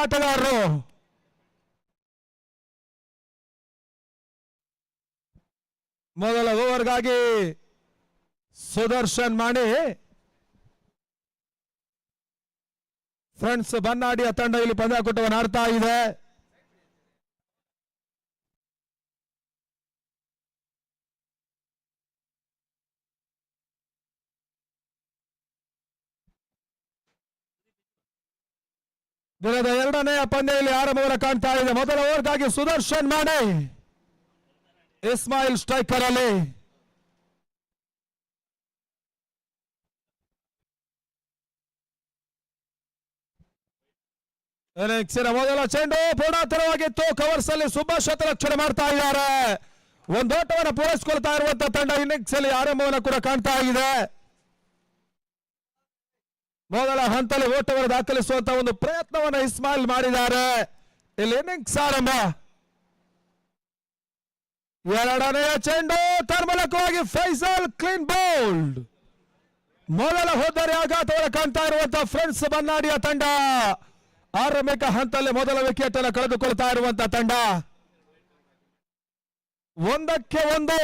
ಆಟಗಾರರು ಮೊದಲ ಓವರ್ಗಾಗಿ ಸುದರ್ಶನ್ ಮಾಣಿ ಫ್ರೆಂಡ್ಸ್ ಬನ್ನಾಡಿಯ ತಂಡ ಇಲ್ಲಿ ಪಂದ್ಯಾಕೂಟವನ್ನು ಆಡ್ತಾ ಇದೆ. ದಿನದ ಎರಡನೆಯ ಪಂದ್ಯ ಇಲ್ಲಿ ಆರಂಭವನ್ನು ಕಾಣ್ತಾ ಇದೆ. ಮೊದಲ ಓವರ್ಗಾಗಿ ಸುದರ್ಶನ್ ಮಾಣಿ, ಇಸ್ಮಾಯಿಲ್ ಸ್ಟ್ರೈಕರ್ ಅಲ್ಲಿ ಮೊದಲ ಚೆಂಡು ಪೂರ್ಣಾಂತರವಾಗಿತ್ತು. ಕವರ್ಸ್ ಅಲ್ಲಿ ಸುಭಾಷ್ ಶತರಕ್ಷಣೆ ಮಾಡ್ತಾ ಇದ್ದಾರೆ. ಒಂದೋಟವನ್ನು ಪೂರೈಸಿಕೊಳ್ತಾ ಇರುವಂತಹ ತಂಡ ಇನ್ನಿಂಗ್ಸ್ ಅಲ್ಲಿ ಆರಂಭವನ್ನು ಕೂಡ ಕಾಣ್ತಾ ಇದೆ. ಮೊದಲ ಹಂತದಲ್ಲಿ ಓಟವನ್ನು ದಾಖಲಿಸುವಂತಹ ಒಂದು ಪ್ರಯತ್ನವನ್ನು ಇಸ್ಮಾಯಿಲ್ ಮಾಡಿದ್ದಾರೆ. ಇಲ್ಲಿ ಇನ್ನಿಂಗ್ಸ್ ಆರಂಭ. ಎರಡನೆಯ ಚೆಂಡು ತನ್ಮೂಲಕವಾಗಿ ಫೈಸಲ್ ಕ್ಲೀನ್ ಬೌಲ್ಡ್. ಮೊದಲ ಹೋದರೆ ಆಘಾತವನ್ನು ಕಾಣ್ತಾ ಇರುವಂತಹ ಫ್ರೆಂಡ್ಸ್ ಬನ್ನಾಡಿಯ ತಂಡ ಆರಂಭಿಕ ಹಂತದಲ್ಲಿ ಮೊದಲ ವಿಕೆಟ್ ಅನ್ನು ಕಳೆದುಕೊಳ್ತಾ ಇರುವಂತಹ ತಂಡ 1-1.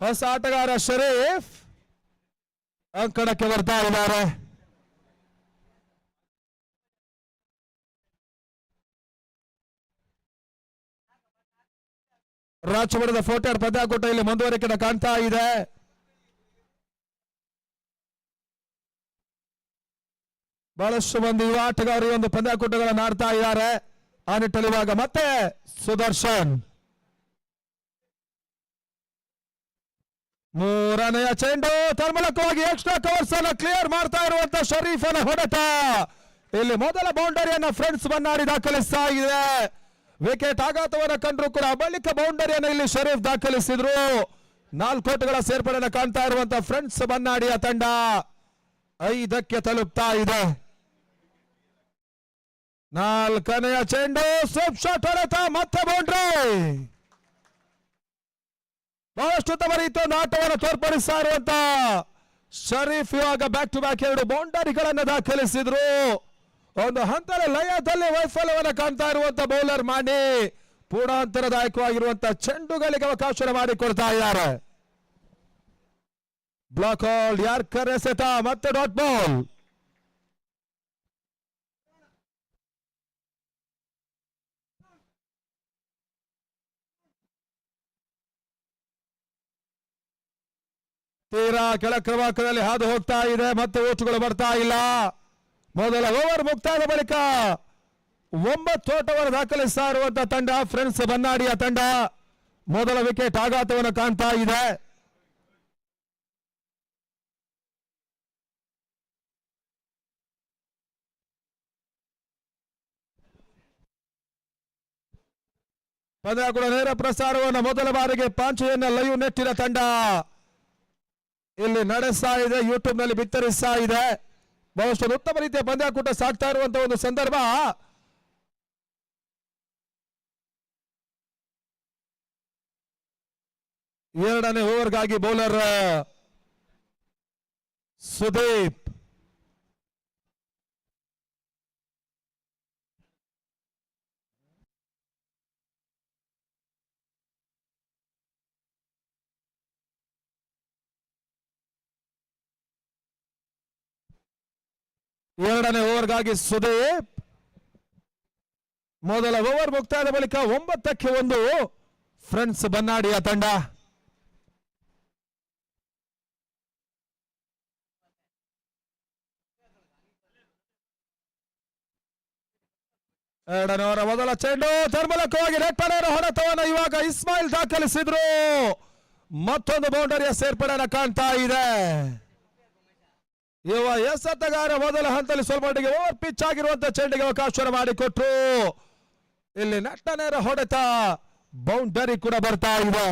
ಹೊಸ ಆಟಗಾರ ಶರೀಫ್ ಅಂಕಣಕ್ಕೆ ಬರ್ತಾ ಇದ್ದಾರೆ. ರಾಜಮಠದ ಫೋರ್ಟಿಯರ್ ಪಂದ್ಯಾಕೂಟ ಇಲ್ಲಿ ಮುಂದುವರಿಕೆ ಕಾಣ್ತಾ ಇದೆ. ಬಹಳಷ್ಟು ಮಂದಿ ಯುವ ಆಟಗಾರರು ಒಂದು ಪಂದ್ಯಾಕೂಟಗಳನ್ನು ಆಡ್ತಾ ಇದ್ದಾರೆ. ಆ ನಿಟ್ಟಲ್ಲಿ ಇವಾಗ ಮತ್ತೆ ಸುದರ್ಶನ್ ಮೂರನೆಯ ಚೆಂಡು ತನ್ಮೂಲಕವಾಗಿ ಎಕ್ಸ್ಟ್ರಾ ಕವರ್ಸ್ ಅನ್ನು ಕ್ಲಿಯರ್ ಮಾಡ್ತಾ ಇರುವಂತ ಶರೀಫನ ಹೊಡೆತ. ಇಲ್ಲಿ ಮೊದಲ ಬೌಂಡರಿಯನ್ನು ಫ್ರೆಂಡ್ಸ್ ಬನ್ನಾಡಿ ದಾಖಲಿಸ್ತಾ ಇದೆ. ವಿಕೆಟ್ ಆಘಾತವನ್ನು ಕಂಡ್ರು ಕೂಡ ಬಳಿಕ ಬೌಂಡರಿಯನ್ನು ಇಲ್ಲಿ ಶರೀಫ್ ದಾಖಲಿಸಿದ್ರು. 4 ಓಟಗಳ ಸೇರ್ಪಡೆಯನ್ನು ಕಾಣ್ತಾ ಇರುವಂತ ಫ್ರೆಂಡ್ಸ್ ಬನ್ನಾಡಿಯ ತಂಡ 5ಕ್ಕೆ ತಲುಪ್ತಾ ಇದೆ. 4ನೆಯ ಚೆಂಡು ಸ್ವಿಪ್ ಶಾಟ್ ಹೊಡೆತ, ಮತ್ತೆ ಬೌಂಡ್ರಿ. ಬಹಳಷ್ಟು ಉತ್ತಮ ರೀತಿಯ ಆಟವನ್ನು ತೋರ್ಪಡಿಸ್ತಾ ಇರುವಂತ ಶರೀಫ್ ಇವಾಗ ಬ್ಯಾಕ್ ಟು ಬ್ಯಾಕ್ 2 ಬೌಂಡರಿಗಳನ್ನು ದಾಖಲಿಸಿದ್ರು. ಒಂದು ಹಂತದ ಲಯದಲ್ಲಿ ವೈಫಲ್ಯವನ್ನು ಕಾಣ್ತಾ ಇರುವಂತ ಬೌಲರ್ ಮಾಣಿ ಪೂರ್ಣಾಂತರದಾಯಕವಾಗಿರುವಂತಹ ಚೆಂಡುಗಳಿಗೆ ಅವಕಾಶ ಮಾಡಿಕೊಡ್ತಾ ಇದ್ದಾರೆ. ಬ್ಲಾಕ್ ಹೋಲ್ಡ್ ಯಾರ್ಕರ್ ಎಸೆತ, ಮತ್ತೆ ಡಾಟ್ ಬಾಲ್. ತೀರಾ ಕೆಳ ಕ್ರಮಾಂಕದಲ್ಲಿ ಹಾದು ಹೋಗ್ತಾ ಇದೆ. ಮತ್ತೆ ಓಟುಗಳು ಬರ್ತಾ ಇಲ್ಲ. ಮೊದಲ ಓವರ್ ಮುಕ್ತಾಯದ ಬಳಿಕ 9 ಓಟವನ್ನು ದಾಖಲಿಸ್ತಾ ಇರುವಂತಹ ತಂಡ ಫ್ರೆಂಡ್ಸ್ ಬನ್ನಾಡಿಯ ತಂಡ ಮೊದಲ ವಿಕೆಟ್ ಆಘಾತವನ್ನು ಕಾಣ್ತಾ ಇದೆ. ಪಂದ್ಯಾಕೂಟ ನೇರ ಪ್ರಸಾರವನ್ನು ಮೊದಲ ಬಾರಿಗೆ ಪಾಂಚೆಯನ್ನ ಲೈವ್ ನೆಟ್ಟಿನ ತಂಡ ಇಲ್ಲಿ ನಡೆಸ್ತಾ ಇದೆ, ಯೂಟ್ಯೂಬ್ ನಲ್ಲಿ ಬಿತ್ತರಿಸ್ತಾ ಇದೆ. ಬಹಳಷ್ಟು ಉತ್ತಮ ರೀತಿಯ ಪಂದ್ಯಾಕೂಟ ಸಾಗ್ತಾ ಇರುವಂತಹ ಒಂದು ಸಂದರ್ಭ. ಎರಡನೇ ಓವರ್ಗಾಗಿ ಬೌಲರ್ ಸುದೀಪ್ ಎರಡನೇ ಓವರ್ಗಾಗಿ ಸುದೀಪ್. ಮೊದಲ ಓವರ್ ಮುಕ್ತಾಯದ ಬಳಿಕ 9-1 ಫ್ರೆಂಡ್ಸ್ ಬನ್ನಾಡಿಯ ತಂಡ. ಎರಡನೇ ಓವರ್ ಮೊದಲ ಚೆಂಡು ತನ್ಮೂಲಕವಾಗಿ ರೆಟ್ಟನೇರ ಹೊಡೆತವನ್ನು ಇವಾಗ ಇಸ್ಮಾಯಿಲ್ ದಾಖಲಿಸಿದ್ರು. ಮತ್ತೊಂದು ಬೌಂಡರಿಯ ಸೇರ್ಪಡೆಯನ್ನು ಕಾಣ್ತಾ ಇದೆ. ಯುವ ಎಸೆತಗಾರ ಮೊದಲ ಹಂತದಲ್ಲಿ ಸ್ವಲ್ಪ ಮಟ್ಟಿಗೆ ಓವರ್ ಪಿಚ್ ಆಗಿರುವಂತಹ ಚೆಂಡಿಗೆ ಅವಕಾಶ ಮಾಡಿಕೊಟ್ರು. ಇಲ್ಲಿ ನೆಟ್ಟ ನೇರ ಹೊಡೆತ, ಬೌಂಡರಿ ಕೂಡ ಬರ್ತಾ ಇದೆ.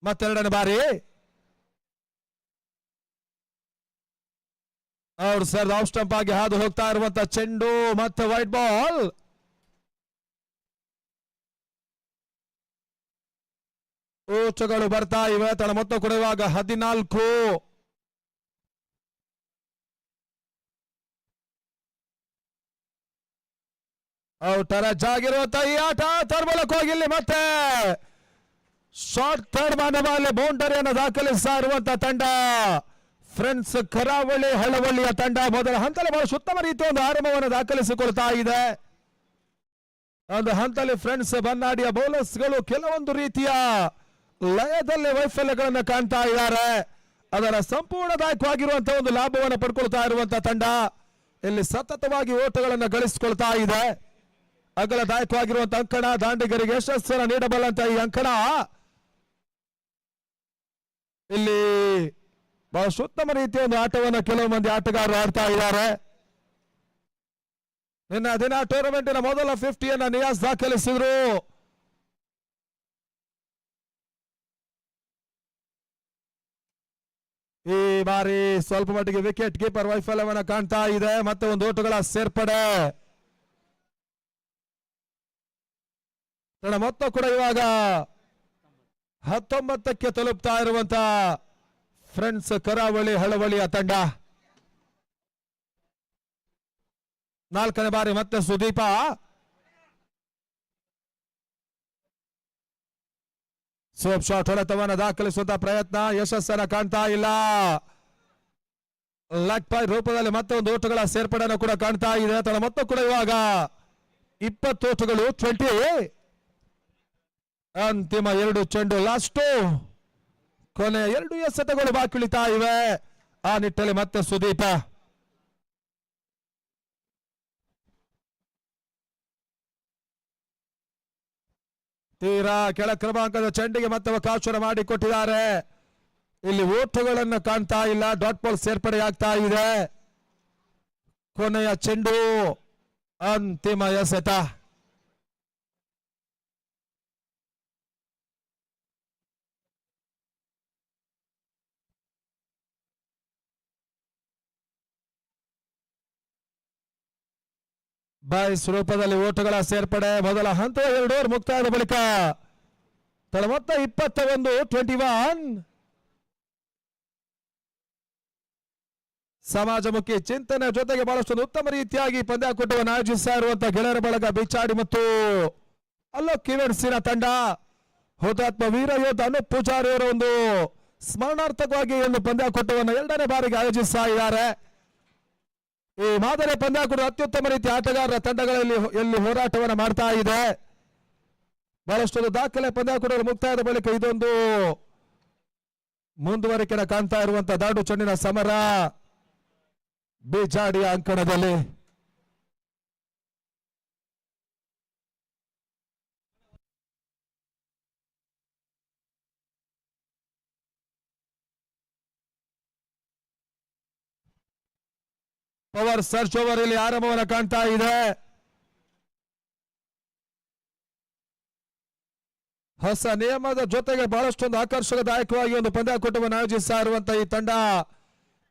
ಮತ್ತೆರಡನೇ ಬಾರಿ ಅವ್ರು ಸರ್ ಆಫ್ ಸ್ಟಂಪ್ ಆಗಿ ಹಾದು ಹೋಗ್ತಾ ಇರುವಂತ ಚೆಂಡು ಮತ್ತೆ ವೈಟ್ ಬಾಲ್. ಓಟಗಳು ಬರ್ತಾ ಇವೆ. ತಳ ಮೊತ್ತ ಕೊಡುವಾಗ 14. ಔಟ್ ಆಗಿರುವಂತ ಈ ಆಟ ತರ್ಮಲಕ್ಕೆ ಹೋಗಿ ಇಲ್ಲಿ ಮತ್ತೆ ಶಾರ್ಟ್ ಥರ್ಡ್ ಮಾನವಲ್ಲಿ ಬೌಂಡರಿಯನ್ನು ದಾಖಲಿಸ್ತಾ ಇರುವಂತ ತಂಡ ಫ್ರೆಂಡ್ಸ್ ಕರಾವಳಿ ಹಳವಳ್ಳಿಯ ತಂಡ ಮೊದಲ ಹಂತದಲ್ಲಿ ಬಹಳ ಉತ್ತಮ ರೀತಿಯ ಒಂದು ಆರಂಭವನ್ನು ದಾಖಲಿಸಿಕೊಳ್ತಾ ಇದೆ. ಒಂದು ಹಂತದಲ್ಲಿ ಫ್ರೆಂಡ್ಸ್ ಬನ್ನಾಡಿಯ ಬೌಲರ್ಸ್ಗಳು ಕೆಲವೊಂದು ರೀತಿಯ ಲಯದಲ್ಲಿ ವೈಫಲ್ಯಗಳನ್ನು ಕಾಣ್ತಾ ಇದ್ದಾರೆ. ಅದರ ಸಂಪೂರ್ಣದಾಯಕವಾಗಿರುವಂತಹ ಒಂದು ಲಾಭವನ್ನು ಪಡ್ಕೊಳ್ತಾ ಇರುವಂತಹ ತಂಡ ಇಲ್ಲಿ ಸತತವಾಗಿ ಓಟಗಳನ್ನು ಗಳಿಸಿಕೊಳ್ತಾ ಇದೆ. ಅಗಲದಾಯಕವಾಗಿರುವಂತಹ ಅಂಕಣ ದಾಂಡಿಗರಿಗೆ ಯಶಸ್ಸನ್ನು ನೀಡಬಲ್ಲಂತ ಈ ಅಂಕಣ ಇಲ್ಲಿ ಬಹಳ ಉತ್ತಮ ರೀತಿಯ ಒಂದು ಆಟವನ್ನು ಕೆಲವು ಮಂದಿ ಆಟಗಾರರು ಆಡ್ತಾ ಇದ್ದಾರೆ. ನಿನ್ನ ದಿನ ಟೂರ್ನಮೆಂಟಿನ ಮೊದಲ 50ಯನ್ನು ನಿಯಾಸ್ ದಾಖಲಿಸಿದ್ರು. ಈ ಬಾರಿ ಸ್ವಲ್ಪ ಮಟ್ಟಿಗೆ ವಿಕೆಟ್ ಕೀಪರ್ ವೈಫಲ್ಯವನ್ನು ಕಾಣ್ತಾ ಇದೆ. ಮತ್ತೆ ಒಂದು ಓಟಗಳ ಸೇರ್ಪಡೆ. ಮೊತ್ತ ಕೂಡ ಇವಾಗ 19ಕ್ಕೆ ತಲುಪ್ತಾ ಇರುವಂತ ಫ್ರೆಂಡ್ಸ್ ಕರಾವಳಿ ಹಳವಳಿಯ ತಂಡ. 4ನೇ ಬಾರಿ ಮತ್ತೆ ಸುದೀಪ. ಸೋಪ್ ಶಾಟ್ ಹೊಡೆತವನ್ನು ದಾಖಲಿಸುವಂತ ಪ್ರಯತ್ನ ಯಶಸ್ಸನ್ನ ಕಾಣ್ತಾ ಇಲ್ಲ. ಲೆಗ್ ಪಾಯಿಂಟ್ ರೂಪದಲ್ಲಿ ಮತ್ತೆ ಒಂದು ಓಟಗಳ ಸೇರ್ಪಡೆಯನ್ನು ಕೂಡ ಕಾಣ್ತಾ ಇದೆ. ತನ್ನ ಮೊತ್ತ ಕೂಡ ಇವಾಗ 20 ಓಟಗಳು 20. ಅಂತಿಮ 2 ಚೆಂಡು ಲಾಸ್ಟು. ಕೊನೆ 2 ಎಸೆತಗಳು ಬಾಕಿ ಉಳಿತಾ ಇವೆ. ಆ ನಿಟ್ಟಲ್ಲಿ ಮತ್ತೆ ಸುದೀಪ. ತೀರಾ ಕೆಳ ಕ್ರಮಾಂಕದ ಚೆಂಡಿಗೆ ಮತ್ತೆ ಅವಕಾಶ ಮಾಡಿಕೊಟ್ಟಿದ್ದಾರೆ. ಇಲ್ಲಿ ಓಟಗಳನ್ನು ಕಾಣ್ತಾ ಇಲ್ಲ. ಡಾಟ್ ಬಾಲ್ ಸೇರ್ಪಡೆ ಆಗ್ತಾ ಇದೆ. ಕೊನೆಯ ಚೆಂಡು ಅಂತಿಮ ಎಸೆತ. ಬಾಯ್ಸ್ ರೂಪದಲ್ಲಿ ಓಟಗಳ ಸೇರ್ಪಡೆ. ಮೊದಲ ಹಂತದ 2 ಓವರ್ ಮುಕ್ತಾಯದ ಬಳಿಕ ತಳ ಮೊತ್ತ 21-21. ಸಮಾಜಮುಖಿ ಚಿಂತನೆ ಜೊತೆಗೆ ಬಹಳಷ್ಟು ಉತ್ತಮ ರೀತಿಯಾಗಿ ಪಂದ್ಯಾಕೂಟವನ್ನು ಆಯೋಜಿಸ್ತಾ ಇರುವಂತಹ ಗೆಳೆಯರ ಬಳಗ ಬಿಚಾಡಿ ಮತ್ತು ಅಲೋಕ್ ಇವೆಂಟ್ಸಿನ ತಂಡ ಹುತಾತ್ಮ ವೀರ ಯೋಧ ಅನೂಪ್ ಪೂಜಾರಿ ಅವರ ಒಂದು ಸ್ಮರಣಾರ್ಥಕವಾಗಿ ಒಂದು ಪಂದ್ಯಾಕೂಟವನ್ನು 2ನೇ ಬಾರಿಗೆ ಆಯೋಜಿಸ್ತಾ ಇದ್ದಾರೆ. ಈ ಮಾದರಿ ಪಂದ್ಯಾಕೂಟ ಅತ್ಯುತ್ತಮ ರೀತಿಯ ಆಟಗಾರರ ತಂಡಗಳಲ್ಲಿ ಎಲ್ಲಿ ಹೋರಾಟವನ್ನು ಮಾಡ್ತಾ ಇದೆ. ಬಹಳಷ್ಟು ದಾಖಲೆ ಪಂದ್ಯಾಕೂಟಗಳ ಮುಕ್ತಾಯದ ಬಳಿಕ ಇದೊಂದು ಮುಂದುವರಿಕೆ ಕಾಣ್ತಾ ಇರುವಂತಹ ದಾಡು ಚೆಂಡಿನ ಸಮರ ಬಿಜಾಡಿಯ ಅಂಕಣದಲ್ಲಿ. ಪವರ್ ಸರ್ಚ್ ಓವರ್ ಇಲ್ಲಿ ಆರಂಭವನ್ನು ಕಾಣ್ತಾ ಇದೆ. ಹೊಸ ನಿಯಮದ ಜೊತೆಗೆ ಬಹಳಷ್ಟೊಂದು ಆಕರ್ಷಕದಾಯಕವಾಗಿ ಒಂದು ಪಂದ್ಯಾಕೂಟವನ್ನು ಆಯೋಜಿಸ್ತಾ ಇರುವಂತಹ ಈ ತಂಡ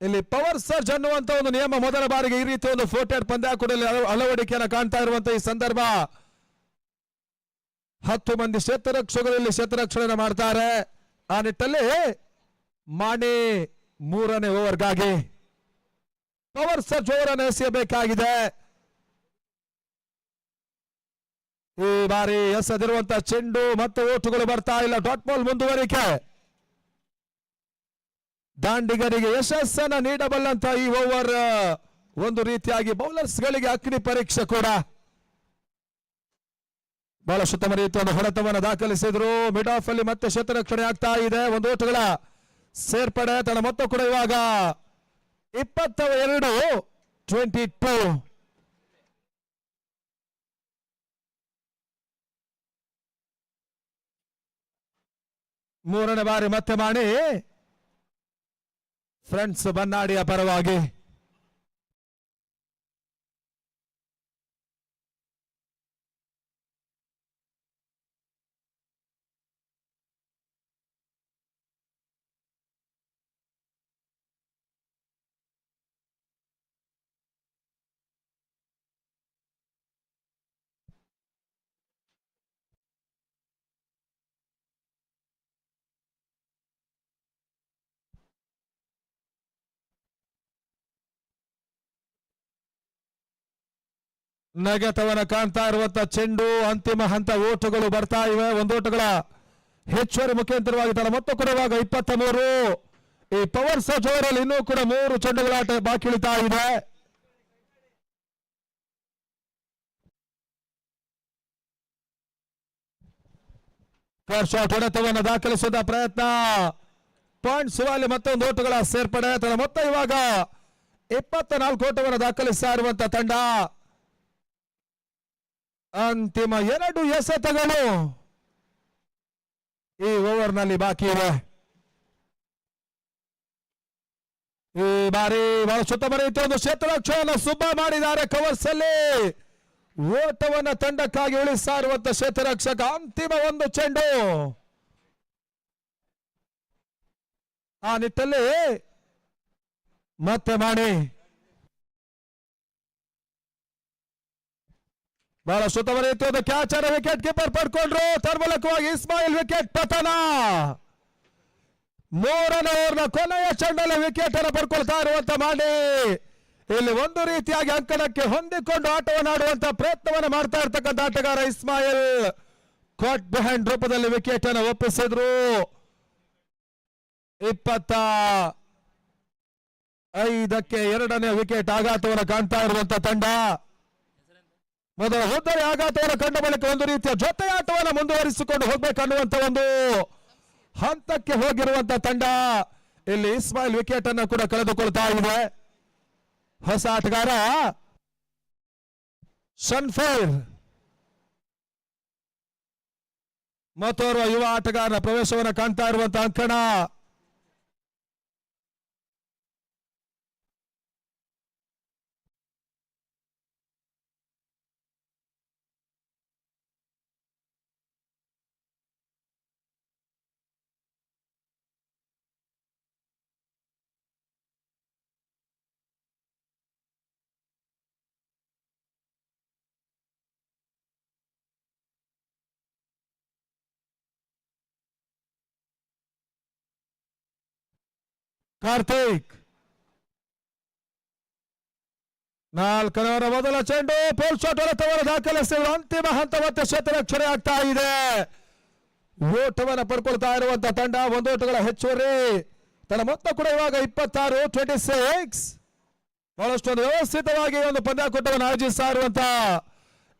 ಇಲ್ಲಿ ಪವರ್ ಸರ್ಜ್ ಅನ್ನುವಂತ ಒಂದು ನಿಯಮ ಮೊದಲ ಬಾರಿಗೆ ಈ ರೀತಿ ಒಂದು ಫೋರ್ಟೆಡ್ ಪಂದ್ಯಾಕೂಟದಲ್ಲಿ ಅಳವಡಿಕೆಯನ್ನು ಕಾಣ್ತಾ ಇರುವಂತಹ ಈ ಸಂದರ್ಭ. 10 ಮಂದಿ ಕ್ಷೇತ್ರರಕ್ಷಕರಲ್ಲಿ ಕ್ಷೇತ್ರರಕ್ಷಣೆ ಮಾಡ್ತಾರೆ. ಆ ನಿಟ್ಟಲ್ಲಿ ಮಾಣಿ 3ನೇ ಓವರ್ಗಾಗಿ ಪವರ್ ಸರ್ಜ್ ಓವರ್ ಅನ್ನು ಎಸೆಯಬೇಕಾಗಿದೆ. ಈ ಬಾರಿ ಎಸೆದಿರುವಂತಹ ಚೆಂಡು ಮತ್ತೆ ಓಟುಗಳು ಬರ್ತಾ ಇಲ್ಲ. ಡಾಟ್ ಬಾಲ್ ಮುಂದುವರಿಕೆ. ದಾಂಡಿಗರಿಗೆ ಯಶಸ್ಸನ್ನ ನೀಡಬಲ್ಲಂತ ಈ ಓವರ್ ಒಂದು ರೀತಿಯಾಗಿ ಬೌಲರ್ಸ್ ಗಳಿಗೆ ಅಗ್ನಿ ಪರೀಕ್ಷೆ ಕೂಡ. ಬಹಳ ಉತ್ತಮ ರೀತಿಯ ಹೊಡೆತವನ್ನು ದಾಖಲಿಸಿದ್ರು. ಮಿಡ್ ಆಫ್ ಅಲ್ಲಿ ಮತ್ತೆ ಕ್ಷೇತ್ರರಕ್ಷಣೆ ಆಗ್ತಾ ಇದೆ. ಒಂದು ಓಟಗಳ ಸೇರ್ಪಡೆ. ತನ್ನ ಮೊತ್ತ ಕೂಡ ಇವಾಗ 22-22. ಮೂರನೇ ಬಾರಿ ಮತ್ತೆ ಮಾಡಿ ಫ್ರೆಂಡ್ಸ್ ಬನ್ನಾಡಿಯ ಪರವಾಗಿ ನಗೆತವನ ಕಾಣ್ತಾ ಇರುವಂತ ಚೆಂಡು ಅಂತಿಮ ಹಂತ ಓಟುಗಳು ಬರ್ತಾ ಇವೆ. ಒಂದೋಟುಗಳ ಹೆಚ್ಚುವರಿ ಮುಖಾಂತರವಾಗಿ ತನ್ನ ಮೊತ್ತ ಕೊಡುವಾಗ 23. ಈ ಪವರ್ ಸರ್ಜ್ ಓವರಲ್ಲಿ ಇನ್ನೂ ಕೂಡ 3 ಚೆಂಡುಗಳ ಆಟ ಬಾಕಿ ಉಳಿತಾ ಇದೆ. ಶಾಟ್ ಹೊಡೆತವನ್ನು ದಾಖಲಿಸುವ ಪ್ರಯತ್ನ. ಪಾಯಿಂಟ್ ಸುವಾಲಿ ಮತ್ತೊಂದು ಓಟುಗಳ ಸೇರ್ಪಡೆ. ತನ್ನ ಮೊತ್ತ ಇವಾಗ 24 ಓಟವನ್ನು ದಾಖಲಿಸ್ತಾ ಇರುವಂತ ತಂಡ. ಅಂತಿಮ 2 ಎಸೆತಗಳು ಈ ಓವರ್ನಲ್ಲಿ ಬಾಕಿ ಇವೆ. ಈ ಬಾರಿ ಬಹಳ ಸುತ್ತಮುತ್ತ ರೀತಿಯ ಒಂದು ಕ್ಷೇತ್ರರಕ್ಷಣೆಯನ್ನು ಸುಬ್ಬ ಮಾಡಿದ್ದಾರೆ ಕವರ್ಸ್ ಅಲ್ಲಿ. ಓಟವನ್ನ ತಂಡಕ್ಕಾಗಿ ಉಳಿಸ್ತಾ ಇರುವಂತ ಕ್ಷೇತ್ರರಕ್ಷಕ. ಅಂತಿಮ ಒಂದು ಚೆಂಡು ಆ ನಿಟ್ಟಲ್ಲಿ ಮತ್ತೆ ಮಾಡಿ ಬಹಳ ಸುತ್ತಮುತ್ತ ರೀತಿಯ ಒಂದು ಕ್ಯಾಚ್ ಅನ್ನು ವಿಕೆಟ್ ಕೀಪರ್ ಪಡ್ಕೊಂಡ್ರು. ತನ್ಮೂಲಕವಾಗಿ ಇಸ್ಮಾಯಿಲ್ ವಿಕೆಟ್ ಪತನ. 3ನೇ ಓವರ್ನ ಕೊನೆಯ ಚೆಂಡಲ್ಲಿ ವಿಕೆಟ್ ಅನ್ನು ಪಡ್ಕೊಳ್ತಾ ಇರುವಂತ ಮಾಡಿ ಇಲ್ಲಿ ಒಂದು ರೀತಿಯಾಗಿ ಅಂಕಣಕ್ಕೆ ಹೊಂದಿಕೊಂಡು ಆಟವನ್ನು ಆಡುವಂತ ಪ್ರಯತ್ನವನ್ನು ಮಾಡ್ತಾ ಇರ್ತಕ್ಕಂಥ ಆಟಗಾರ ಇಸ್ಮಾಯಿಲ್ ಕಾಟ್ ಬಿಹೈಂಡ್ ರೂಪದಲ್ಲಿ ವಿಕೆಟ್ ಅನ್ನು ಒಪ್ಪಿಸಿದ್ರು. 25ಕ್ಕೆ 2ನೇ ವಿಕೆಟ್ ಆಘಾತವನ್ನು ಕಾಣ್ತಾ ಇರುವಂತ ತಂಡ. ಮೊದಲ ಹೋದರೆ ಆಘಾತವನ್ನು ಕಂಡ ಬಳಿಕ ಒಂದು ರೀತಿಯ ಜೊತೆ ಆಟವನ್ನು ಮುಂದುವರಿಸಿಕೊಂಡು ಹೋಗ್ಬೇಕನ್ನುವಂತ ಒಂದು ಹಂತಕ್ಕೆ ಹೋಗಿರುವಂತ ತಂಡ. ಇಲ್ಲಿ ಇಸ್ಮಾಯಿಲ್ ವಿಕೆಟ್ ಅನ್ನು ಕೂಡ ಕಳೆದುಕೊಳ್ತಾ ಇದೆ. ಹೊಸ ಆಟಗಾರ ಶನ್ಫೈರ್ ಮತ್ತೋರ್ವ ಯುವ ಆಟಗಾರನ ಪ್ರವೇಶವನ್ನು ಕಾಣ್ತಾ ಇರುವಂತ ಅಂಕಣ. ಕಾರ್ತಿಕ್ 4ನೇ ಮೊದಲ ಚೆಂಡು ಪೋಲ್ ಶಾಟ್ ಹೊರತವನ್ನು ದಾಖಲಿಸಿರುವ ಅಂತಿಮ ಹಂತ ಮತ್ತೆ ಕ್ಷೇತ್ರರಕ್ಷಣೆ ಆಗ್ತಾ ಇದೆ. ಓಟವನ್ನು ಪಡ್ಕೊಳ್ತಾ ಇರುವಂತ ತಂಡ. ಒಂದು ಓಟಗಳ ಹೆಚ್ಚುವರಿ. ತನ್ನ ಮೊತ್ತ ಕೂಡ ಇವಾಗ 26 ಬಹಳಷ್ಟು ಒಂದು ವ್ಯವಸ್ಥಿತವಾಗಿ ಒಂದು ಪಂದ್ಯಾಕೂಟವನ್ನು ಆಯೋಜಿಸ್ತಾ ಇರುವಂತ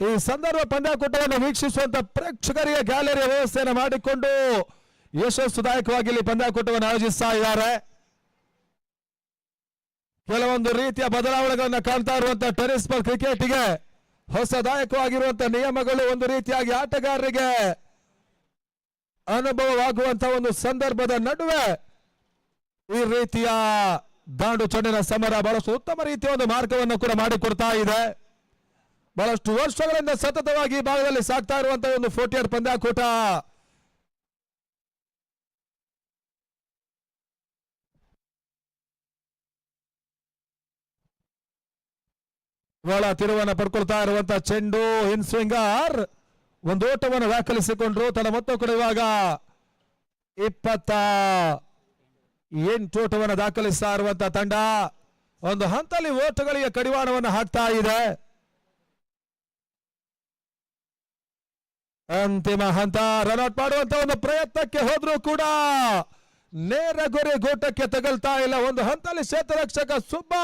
ಈ ಸಂದರ್ಭ ಪಂದ್ಯಾಕೂಟವನ್ನು ವೀಕ್ಷಿಸುವಂತ ಪ್ರೇಕ್ಷಕರಿಗೆ ಗ್ಯಾಲರಿಯ ವ್ಯವಸ್ಥೆಯನ್ನು ಮಾಡಿಕೊಂಡು ಯಶಸ್ಸುದಾಯಕವಾಗಿ ಇಲ್ಲಿ ಪಂದ್ಯಾಕೂಟವನ್ನು ಆಯೋಜಿಸ್ತಾ ಇದ್ದಾರೆ. ಕೆಲವೊಂದು ರೀತಿಯ ಬದಲಾವಣೆಗಳನ್ನು ಕಾಣ್ತಾ ಇರುವಂತಹ ಟೆನಿಸ್ ಬಾಲ್ ಕ್ರಿಕೆಟ್ಗೆ ಹೊಸದಾಯಕವಾಗಿರುವಂತಹ ನಿಯಮಗಳು ಒಂದು ರೀತಿಯಾಗಿ ಆಟಗಾರರಿಗೆ ಅನುಭವವಾಗುವಂತಹ ಒಂದು ಸಂದರ್ಭದ ನಡುವೆ ಈ ರೀತಿಯ ದಾಂಡು ಚೆಂಡಿನ ಸಮರ ಬಹಳಷ್ಟು ಉತ್ತಮ ರೀತಿಯ ಒಂದು ಮಾರ್ಗವನ್ನು ಕೂಡ ಮಾಡಿಕೊಡ್ತಾ ಇದೆ. ಬಹಳಷ್ಟು ವರ್ಷಗಳಿಂದ ಸತತವಾಗಿ ಈ ಭಾಗದಲ್ಲಿ ಸಾಗ್ತಾ ಇರುವಂತಹ ಒಂದು 40 ಪಂದ್ಯಾಕೂಟ. ಒಳ ತಿರುವನ್ನು ಪಡ್ಕೊಳ್ತಾ ಇರುವಂತಹ ಚೆಂಡು ಇನ್ ಸ್ವಿಂಗರ್ ಒಂದು ಓಟವನ್ನು ದಾಖಲಿಸಿಕೊಂಡ್ರು. ತನ್ನ ಮೊತ್ತ ಕೂಡ ಇವಾಗ 28 ಓಟವನ್ನು ದಾಖಲಿಸ್ತಾ ಇರುವಂತಹ ತಂಡ. ಒಂದು ಹಂತದಲ್ಲಿ ಓಟಗಳಿಗೆ ಕಡಿವಾಣವನ್ನು ಹಾಕ್ತಾ ಇದೆ. ಅಂತಿಮ ಹಂತ ರನ್ಔಟ್ ಮಾಡುವಂತ ಒಂದು ಪ್ರಯತ್ನಕ್ಕೆ ಹೋದ್ರೂ ಕೂಡ ನೇರ ಗುರಿ ಗೋಟಕ್ಕೆ ತಗಲ್ತಾ ಇಲ್ಲ. ಒಂದು ಹಂತದಲ್ಲಿ ಕ್ಷೇತ್ರರಕ್ಷಕ ಸುಬ್ಬ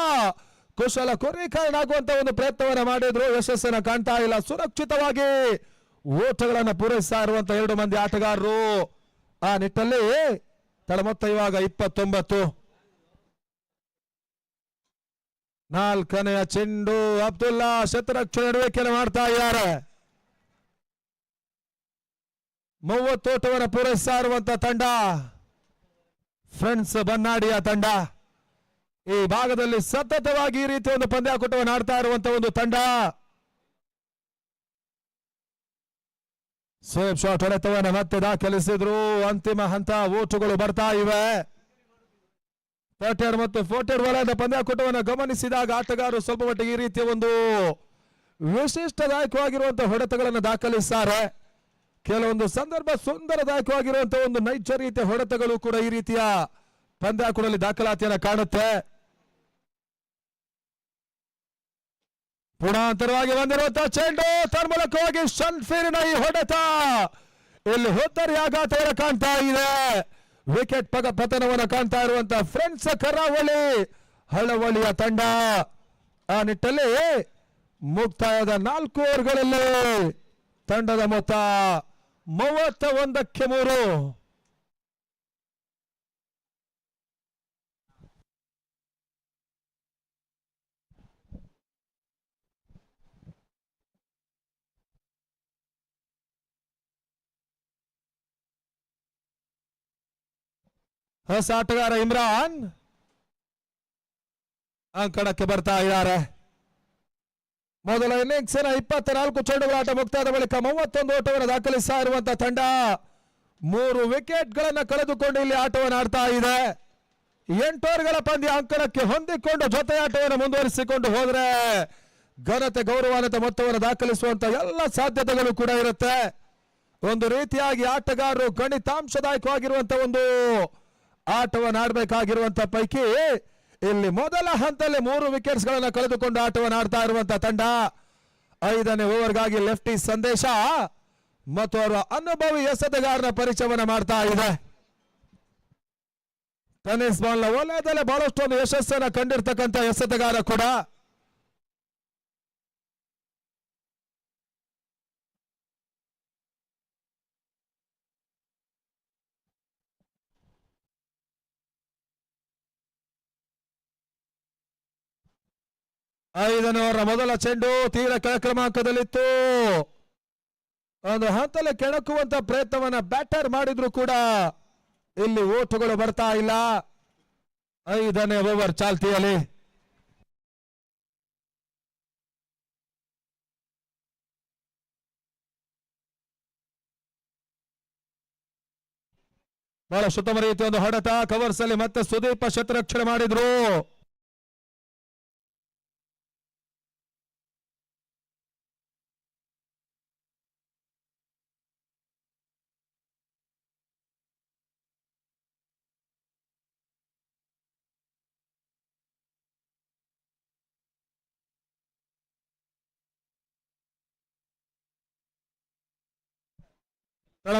ಕುಶಲ ಕೊರೀಕರಣಾಗುವಂತ ಒಂದು ಪ್ರಯತ್ನವನ್ನು ಮಾಡಿದ್ರು. ಯಶಸ್ಸನ್ನು ಕಾಣ್ತಾ ಇಲ್ಲ. ಸುರಕ್ಷಿತವಾಗಿ ಓಟಗಳನ್ನು ಪೂರೈಸ್ತಾ ಇರುವಂತ 2 ಮಂದಿ ಆಟಗಾರರು. ಆ ನಿಟ್ಟಲ್ಲಿ ತಡ ಮೊತ್ತ ಇವಾಗ 29. 4ನೇ ಚೆಂಡು ಅಬ್ದುಲ್ಲಾ ಕ್ಷೇತ್ರರಕ್ಷಣೆ ನಡುವಿಕೆಯನ್ನು ಮಾಡ್ತಾ ಇದ್ದಾರೆ. 30 ಓಟವನ್ನು ಪೂರೈಸ್ತಾ ಇರುವಂತ ತಂಡ ಫ್ರೆಂಡ್ಸ್ ಬನ್ನಾಡಿಯ ತಂಡ. ಈ ಭಾಗದಲ್ಲಿ ಸತತವಾಗಿ ಈ ರೀತಿಯ ಒಂದು ಪಂದ್ಯಾಕೂಟವನ್ನು ಆಡ್ತಾ ಇರುವಂತಹ ಒಂದು ತಂಡ. ಸೇಫ್ ಶಾಟ್ ಹೊಡೆತವನ್ನು ಮತ್ತೆ ದಾಖಲಿಸಿದ್ರು. ಅಂತಿಮ ಹಂತ ಓಟುಗಳು ಬರ್ತಾ ಇವೆ. 30 ಮತ್ತು 40 ವಲಯದ ಪಂದ್ಯಾಕೂಟವನ್ನು ಗಮನಿಸಿದಾಗ ಆಟಗಾರರು ಸ್ವಲ್ಪ ಮಟ್ಟಿಗೆ ಈ ರೀತಿಯ ಒಂದು ವಿಶಿಷ್ಟದಾಯಕವಾಗಿರುವಂತಹ ಹೊಡೆತಗಳನ್ನು ದಾಖಲಿಸುತ್ತಾರೆ. ಕೆಲವೊಂದು ಸಂದರ್ಭ ಸುಂದರದಾಯಕವಾಗಿರುವಂತಹ ಒಂದು ನೈಜ ರೀತಿಯ ಹೊಡೆತಗಳು ಕೂಡ ಈ ರೀತಿಯ ಪಂದ್ಯಾಕೂಟದಲ್ಲಿ ದಾಖಲಾತಿಯನ್ನು ಕಾಣುತ್ತೆ. ಪುಣಾಂತರವಾಗಿ ಬಂದಿರುವಂತಹ ಚೆಂಡು ತನ್ಮೂಲಕವಾಗಿ ಶನ್ಫೀರಿನ ಈ ಹೊಡೆತ ಇಲ್ಲಿ ಹುತ್ತರಿ ಆಘಾತವನ್ನು ಕಾಣ್ತಾ ಇದೆ. ವಿಕೆಟ್ ಪತನವನ್ನು ಕಾಣ್ತಾ ಇರುವಂತಹ ಫ್ರೆಂಡ್ಸ್ ಕರಾವಳಿ ಹಳವಳಿಯ ತಂಡ ಆ ನಿಟ್ಟಲ್ಲಿ ಮುಕ್ತಾಯದ 4 ಓವರ್ಗಳಲ್ಲಿ ತಂಡದ ಮೊತ್ತ 31ಕ್ಕೆ 3. ಹೊಸ ಆಟಗಾರ ಇಮ್ರಾನ್ ಅಂಕಣಕ್ಕೆ ಬರ್ತಾ ಇದ್ದಾರೆ. ಮೊದಲ ಇನ್ನಿಂಗ್ಸಿನ 24 ಚೆಂಡುಗಳ ಆಟ ಮುಕ್ತಾಯದ ಬಳಿಕ 31 ಓಟವನ್ನು ದಾಖಲಿಸ್ತಾ ಇರುವಂತಹ ತಂಡ 3 ವಿಕೆಟ್ಗಳನ್ನು ಕಳೆದುಕೊಂಡು ಇಲ್ಲಿ ಆಟವನ್ನು ಆಡ್ತಾ ಇದೆ. 8 ಓವರ್ಗಳ ಪಂದ್ಯ ಅಂಕಣಕ್ಕೆ ಹೊಂದಿಕೊಂಡು ಜೊತೆ ಆಟವನ್ನು ಮುಂದುವರಿಸಿಕೊಂಡು ಹೋದರೆ ಘನತೆ ಗೌರವಾನ್ವಿತ ಮೊತ್ತವನ್ನು ದಾಖಲಿಸುವಂತ ಎಲ್ಲ ಸಾಧ್ಯತೆಗಳು ಕೂಡ ಇರುತ್ತೆ. ಒಂದು ರೀತಿಯಾಗಿ ಆಟಗಾರರು ಗಣಿತಾಂಶದಾಯಕವಾಗಿರುವಂತಹ ಒಂದು ಆಟವನ್ನು ಆಡಬೇಕಾಗಿರುವಂತ ಪೈಕಿ ಇಲ್ಲಿ ಮೊದಲ ಹಂತದಲ್ಲಿ 3 ವಿಕೆಟ್ಸ್ ಗಳನ್ನು ಕಳೆದುಕೊಂಡು ಆಟವನ್ನು ಆಡ್ತಾ ಇರುವಂತಹ ತಂಡ 5ನೇ ಓವರ್ಗಾಗಿ ಲೆಫ್ಟಿ ಸಂದೇಶ ಮತ್ತು ಅವರ ಅನುಭವಿ ಎಸೆತಗಾರನ ಪರಿಚಯವನ್ನು ಮಾಡ್ತಾ ಇದೆ. ಟೆನ್ನಿಸ್ ಬಾಲ್ ನ ವಲಯದಲ್ಲಿ ಬಹಳಷ್ಟೊಂದು ಯಶಸ್ಸನ್ನು ಕಂಡಿರ್ತಕ್ಕಂಥ ಎಸೆತಗಾರ ಕೂಡ. ಐದನೇ ಓವರ್ ಮೊದಲ ಚೆಂಡು ತೀರ ಕೆಳ ಕ್ರಮಾಂಕದಲ್ಲಿತ್ತು. ಒಂದು ಹಂತದಲ್ಲಿ ಕೆಣಕುವಂತ ಪ್ರಯತ್ನವನ್ನ ಬ್ಯಾಟರ್ ಮಾಡಿದ್ರು ಕೂಡ ಇಲ್ಲಿ ಓಟುಗಳು ಬರ್ತಾ ಇಲ್ಲ. 5ನೇ ಓವರ್ ಚಾಲ್ತಿಯಲ್ಲಿ ಬಹಳ ಉತ್ತಮ ರೀತಿಯ ಒಂದು ಹೊಡೆತ. ಕವರ್ಸ್ ಅಲ್ಲಿ ಮತ್ತೆ ಸುದೀಪ ಶತರಕ್ಷಣೆ ಮಾಡಿದ್ರು.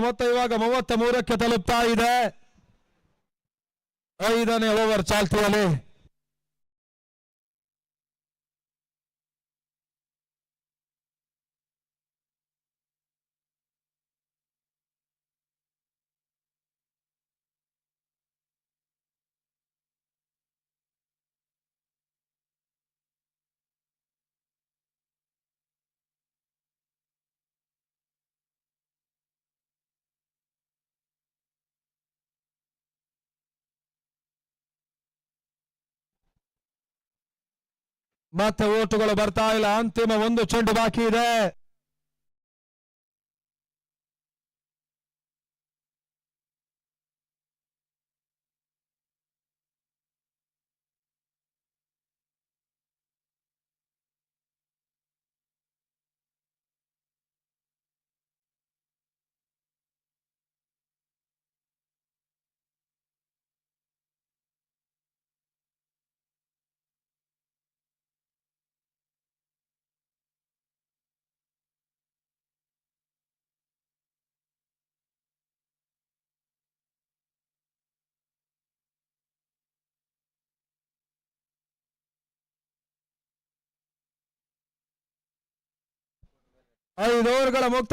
ಮೊತ್ತ ಇವಾಗ 33ಕ್ಕೆ ತಲುಪ್ತಾ ಇದೆ. 5ನೇ ಓವರ್ ಚಾಲ್ತಿಯಲ್ಲಿ ಮತ್ತೆ ಓಟುಗಳು ಬರ್ತಾ ಇಲ್ಲ. ಅಂತಿಮ 1 ಚೆಂಡು ಬಾಕಿ ಇದೆ. ಐದು ಓವರ್ಗಳ ಮುಕ್ತ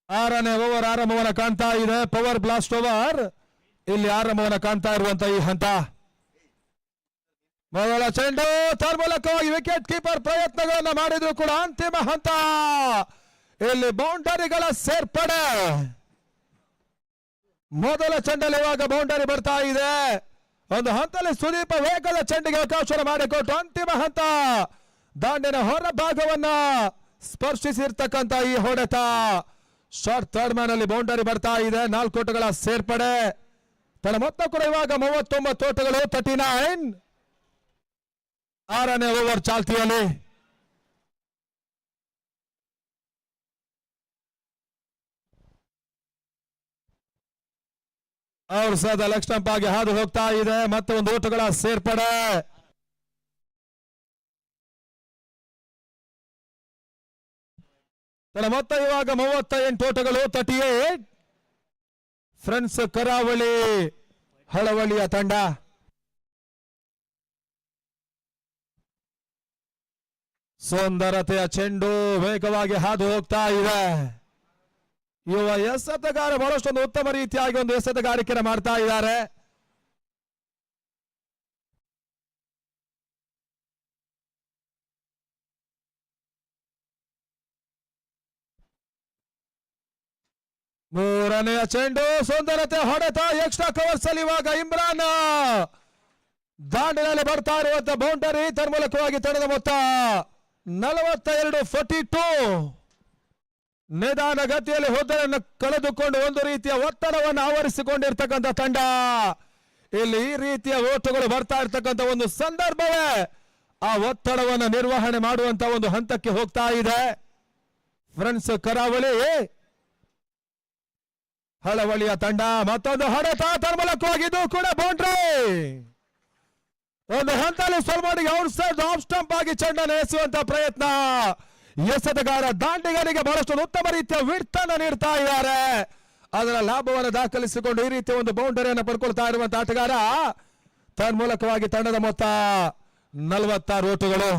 6ನೇ ಓವರ್ ಆರಂಭವನ್ನ ಕಾಣ್ತಾ ಇದೆ. ಪವರ್ ಬ್ಲಾಸ್ಟ್ ಓವರ್ ಇಲ್ಲಿ ಆರಂಭವನ್ನ ಕಾಣ್ತಾ ಇರುವಂತ ಈ ಹಂತ. ಮೊದಲ ಚೆಂಡು ತನ್ಮೂಲಕವಾಗಿ ವಿಕೆಟ್ ಕೀಪರ್ ಪ್ರಯತ್ನಗಳನ್ನ ಮಾಡಿದ್ರು ಕೂಡ ಅಂತಿಮ ಹಂತ ಇಲ್ಲಿ ಬೌಂಡರಿಗಳ ಸೇರ್ಪಡೆ. ಮೊದಲ ಚೆಂಡಲ್ಲಿ ಇವಾಗ ಬೌಂಡರಿ ಬರ್ತಾ ಇದೆ. ಒಂದು ಹಂತದಲ್ಲಿ ಸುದೀಪ ವೇಗದ ಚೆಂಡಿಗೆ ಅವಕಾಶ ಮಾಡಿಕೊಟ್ಟು ಅಂತಿಮ ಹಂತ ದಾಂಡಿನ ಹೊರ ಭಾಗವನ್ನ ಸ್ಪರ್ಶಿಸಿರ್ತಕ್ಕಂಥ ಈ ಹೊಡೆತ. ಶಾರ್ಟ್ ಥರ್ಡ್ ಮ್ಯಾನ್ ಅಲ್ಲಿ ಬೌಂಡರಿ ಬರ್ತಾ ಇದೆ. 4 ಓಟಗಳ ಸೇರ್ಪಡೆ. ತನ್ನ ಮೊತ್ತ ಕೂಡ ಇವಾಗ 39 ಓಟಗಳು 39. 6ನೇ ಓವರ್ ಚಾಲ್ತಿಯಲ್ಲಿ. ಅವ್ರ ಸದ ಲೆಗ್ ಸ್ಟಂಪ್ ಆಗಿ ಹಾದು ಹೋಗ್ತಾ ಇದೆ. ಮತ್ತೆ ಒಂದು ಓಟಗಳ ಸೇರ್ಪಡೆ. ತನ್ನ ಮೊತ್ತ ಇವಾಗ 38 ಓಟಗಳು 38. ಫ್ರೆಂಡ್ಸ್ ಕರಾವಳಿ ಹಳವಳ್ಳಿಯ ತಂಡ. ಸುಂದರತೆಯ ಚೆಂಡು ವೇಗವಾಗಿ ಹಾದು ಹೋಗ್ತಾ ಇದೆ. ಯುವ ಎಸೆತಗಾರ ಬಹಳಷ್ಟೊಂದು ಉತ್ತಮ ರೀತಿಯಾಗಿ ಒಂದು ಎಸೆತಗಾರಿಕೆಯನ್ನು ಮಾಡ್ತಾ ಇದ್ದಾರೆ. ಮೂರನೆಯ ಚೆಂಡು ಸುಂದರತೆ ಹೊಡೆತ. ಎಕ್ಸ್ಟ್ರಾ ಕವರ್ಸ್ ಅಲ್ಲಿ ಇವಾಗ ಇಮ್ರಾನ್ ದಾಂಡಿನಲ್ಲಿ ಬರ್ತಾ ಇರುವಂತ ಬೌಂಡರಿ. ತನ್ಮೂಲಕವಾಗಿ ತಂಡದ ಮೊತ್ತ 42-42. ನಿಧಾನ ಗತಿಯಲ್ಲಿ ಹುದ್ದೆಯನ್ನು ಕಳೆದುಕೊಂಡು ಒಂದು ರೀತಿಯ ಒತ್ತಡವನ್ನು ಆವರಿಸಿಕೊಂಡಿರ್ತಕ್ಕಂಥ ತಂಡ. ಇಲ್ಲಿ ಈ ರೀತಿಯ ಓಟಗಳು ಬರ್ತಾ ಇರ್ತಕ್ಕಂಥ ಒಂದು ಸಂದರ್ಭವೇ ಆ ಒತ್ತಡವನ್ನು ನಿರ್ವಹಣೆ ಮಾಡುವಂತ ಒಂದು ಹಂತಕ್ಕೆ ಹೋಗ್ತಾ ಇದೆ. ಫ್ರೆಂಡ್ಸ್ ಕರಾವಳಿ ಹಳವಳ್ಳಿಯ ತಂಡ. ಮತ್ತೊಂದು ಹೊಡೆತ ತನ್ಮೂಲಕವಾಗಿದ್ದು ಕೂಡ ಬೌಂಡ್ರಿ. ಒಂದು ಹಂತದಲ್ಲಿ ಸಲ್ಮಾನಿಗೆ ಔಟ್ ಸೈಡ್ ಆಫ್ ಸ್ಟಂಪ್ ಆಗಿ ಚೆಂಡನ್ನು ಎಸೆಯುವಂತ ಪ್ರಯತ್ನ. ಎಸೆತಗಾರ ದಾಂಡಿಗರಿಗೆ ಬಹಳಷ್ಟು ಉತ್ತಮ ರೀತಿಯ ವಿಡ್ತನ್ನು ನೀಡ್ತಾ ಇದ್ದಾರೆ. ಅದರ ಲಾಭವನ್ನು ದಾಖಲಿಸಿಕೊಂಡು ಈ ರೀತಿಯ ಒಂದು ಬೌಂಡರಿಯನ್ನು ಪಡ್ಕೊಳ್ತಾ ಇರುವಂತಹ ಆಟಗಾರ. ತನ್ಮೂಲಕವಾಗಿ ತಂಡದ ಮೊತ್ತ 46 ಓಟಗಳು.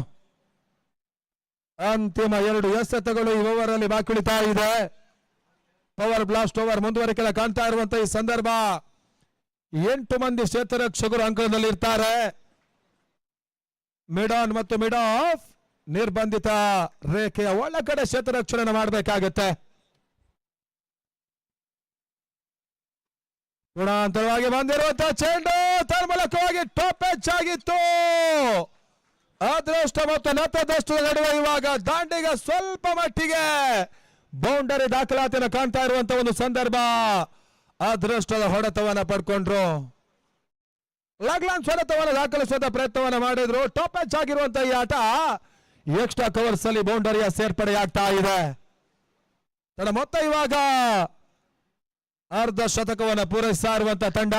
ಅಂತಿಮ 2 ಎಸೆತಗಳು ಈ ಓವರ್ ಅಲ್ಲಿ ಬಾಕಿ ಉಳಿತಾ ಇದೆ. ಪವರ್ ಬ್ಲಾಸ್ಟ್ ಓವರ್ ಮುಂದುವರಿಕೆ ಕಾಣ್ತಾ ಇರುವಂತಹ ಈ ಸಂದರ್ಭ 8 ಮಂದಿ ಕ್ಷೇತ್ರರಕ್ಷಕರು ಅಂಕಣದಲ್ಲಿ ಇರ್ತಾರೆ. ಮಿಡ್ ಆನ್ ಮತ್ತು ಮಿಡ್ ಆಫ್ ನಿರ್ಬಂಧಿತ ರೇಖೆಯ ಒಳಗಡೆ ಕ್ಷೇತ್ರರಕ್ಷಣೆ ಮಾಡಬೇಕಾಗುತ್ತೆ. ಗುಣಾಂತರವಾಗಿ ಬಂದಿರುವಂತಹ ಚೆಂಡು ತನ್ಮೂಲಕವಾಗಿ ಟಾಪ್ ಎಚ್ ಆಗಿತ್ತು. ಅದೃಷ್ಟ ಮತ್ತು ನತದೃಷ್ಟದ ನಡುವೆ ಇವಾಗ ದಾಂಡಿಗ ಸ್ವಲ್ಪ ಮಟ್ಟಿಗೆ ಬೌಂಡರಿ ದಾಖಲಾತಿಯನ್ನು ಕಾಣ್ತಾ ಇರುವಂತಹ ಒಂದು ಸಂದರ್ಭ. ಅದೃಷ್ಟದ ಹೊಡೆತವನ್ನ ಪಡ್ಕೊಂಡ್ರು. ಲಾಗ್ಲಾನ್ ಹೊಡೆತವನ್ನು ದಾಖಲಿಸುವಂತ ಪ್ರಯತ್ನವನ್ನ ಮಾಡಿದ್ರು. ಟಾಪ್ ಎಚ್ ಆಗಿರುವಂತಹ ಈ ಆಟ ಎಕ್ಸ್ಟ್ರಾ ಕವರ್ಸ್ ಅಲ್ಲಿ ಬೌಂಡರಿಯ ಸೇರ್ಪಡೆ ಆಗ್ತಾ ಇದೆ. ತನ್ನ ಮೊತ್ತ ಇವಾಗ ಅರ್ಧ ಶತಕವನ್ನು ಪೂರೈಸ್ತಾ ಇರುವಂತಹ ತಂಡ.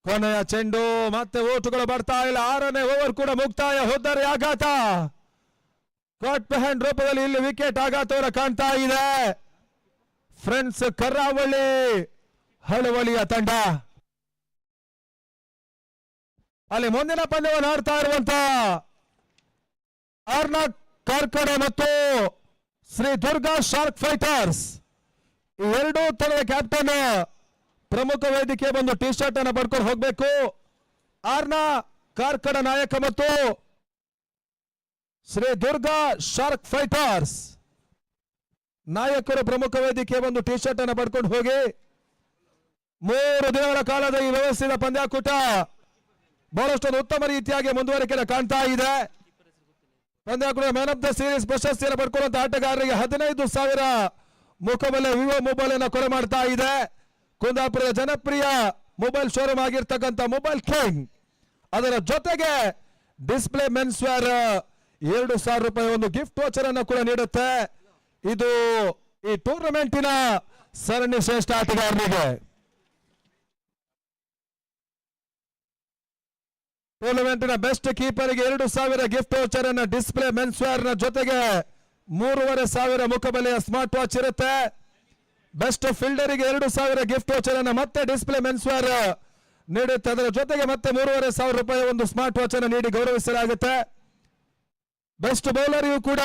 ಕೊನೆಯ ಚೆಂಡು ಮತ್ತೆ ಓಟುಗಳು ಬರ್ತಾ ಇಲ್ಲ. 6ನೇ ಓವರ್ ಕೂಡ ಮುಕ್ತಾಯ. ಹೋದರೆ ಆಘಾತ. ಕಾಟ್ ಬೆಹ್ಯಾಂಡ್ ರೂಪದಲ್ಲಿ ಇಲ್ಲಿ ವಿಕೆಟ್ ಆಘಾತವನ್ನು ಕಾಣ್ತಾ ಇದೆ. ಫ್ರೆಂಡ್ಸ್ ಕರಾವಳಿ ಹಳವಳಿಯ ತಂಡ. ಅಲ್ಲಿ ಮುಂದಿನ ಪಂದ್ಯವನ್ನು ಆಡ್ತಾ ಇರುವಂತ ಆರ್ನಾ ಕಾರ್ಕಡೆ ಮತ್ತು ಶ್ರೀ ದುರ್ಗಾ ಶಾರ್ಕ್ ಫೈಟರ್ಸ್ ಈ ಎರಡೂ ತಂಡದ ಕ್ಯಾಪ್ಟನ್ ಪ್ರಮುಖ ವೇದಿಕೆ ಬಂದು ಟಿ ಶರ್ಟ್ ಅನ್ನು ಪಡ್ಕೊಂಡು ಹೋಗಬೇಕು. ಆರ್ನಾ ಕಾರ್ಕಡ ನಾಯಕ ಮತ್ತು ಶ್ರೀ ದುರ್ಗಾ ಶಾರ್ಕ್ ಫೈಟರ್ಸ್ ನಾಯಕರು ಪ್ರಮುಖ ವೇದಿಕೆ ಬಂದು ಟಿ ಶರ್ಟ್ ಅನ್ನು ಪಡ್ಕೊಂಡು ಹೋಗಿ. 3 ದಿನಗಳ ಕಾಲದ ಈ ವ್ಯವಸ್ಥಿತ ಪಂದ್ಯಾಕೂಟ ಬಹಳಷ್ಟು ಉತ್ತಮ ರೀತಿಯಾಗಿ ಮುಂದುವರಿಕೆ ಕಾಣ್ತಾ ಇದೆ. ಪಂದ್ಯಾಕೂಟ ಮ್ಯಾನ್ ಆಫ್ ದ ಸೀರೀಸ್ ಪ್ರಶಸ್ತಿಯನ್ನು ಪಡ್ಕೊಳ್ಳುವಂತಹ ಆಟಗಾರರಿಗೆ 15,000 ಮುಖಬಲೆ ವಿವೋ ಮೊಬೈಲ್ ಅನ್ನು ಕೊಲೆ ಮಾಡ್ತಾ ಇದೆ. ಕುಂದಾಪುರದ ಜನಪ್ರಿಯ ಮೊಬೈಲ್ ಶೋರೂಮ್ ಆಗಿರ್ತಕ್ಕಂಥ ಮೊಬೈಲ್ ಕಿಂಗ್ ಅದರ ಜೊತೆಗೆ ಡಿಸ್ಪ್ಲೇ ಮೆನ್ಸ್ ವೇರ್ 2,000 ರೂಪಾಯಿ ಒಂದು ಗಿಫ್ಟ್ ವೋಚರ್ ಅನ್ನು ಕೂಡ ನೀಡುತ್ತೆ. ಇದು ಈ ಟೂರ್ನಮೆಂಟಿನ ಸರಣಿ ಶ್ರೇಷ್ಠ ಆಟಗಾರರಿಗೆ. ಟೂರ್ನಮೆಂಟಿನ ಬೆಸ್ಟ್ ಕೀಪರ್ಗೆ 2,000 ಗಿಫ್ಟ್ ವೋಚರ್ ಅನ್ನು ಡಿಸ್ಪ್ಲೇ ಮೆನ್ಸ್ ವೇರ್ ನ ಜೊತೆಗೆ 3,500 ಮುಖಬೆಲೆಯ ಸ್ಮಾರ್ಟ್ ವಾಚ್ ಇರುತ್ತೆ. ಬೆಸ್ಟ್ ಫೀಲ್ಡರಿಗೆ 2,000 ಗಿಫ್ಟ್ ವೋಚರ್ ಅನ್ನು ಮತ್ತೆ ಡಿಸ್ಪ್ಲೇ ಮೆನ್ಸ್ ವೇರ್ ನೀಡುತ್ತೆ. ಅದರ ಜೊತೆಗೆ ಮತ್ತೆ 3,500 ರೂಪಾಯಿ ಒಂದು ಸ್ಮಾರ್ಟ್ ವಾಚ್ ಅನ್ನು ನೀಡಿ ಗೌರವಿಸಲಾಗುತ್ತೆ. ಬೆಸ್ಟ್ ಬೌಲರ್ಗೂ ಕೂಡ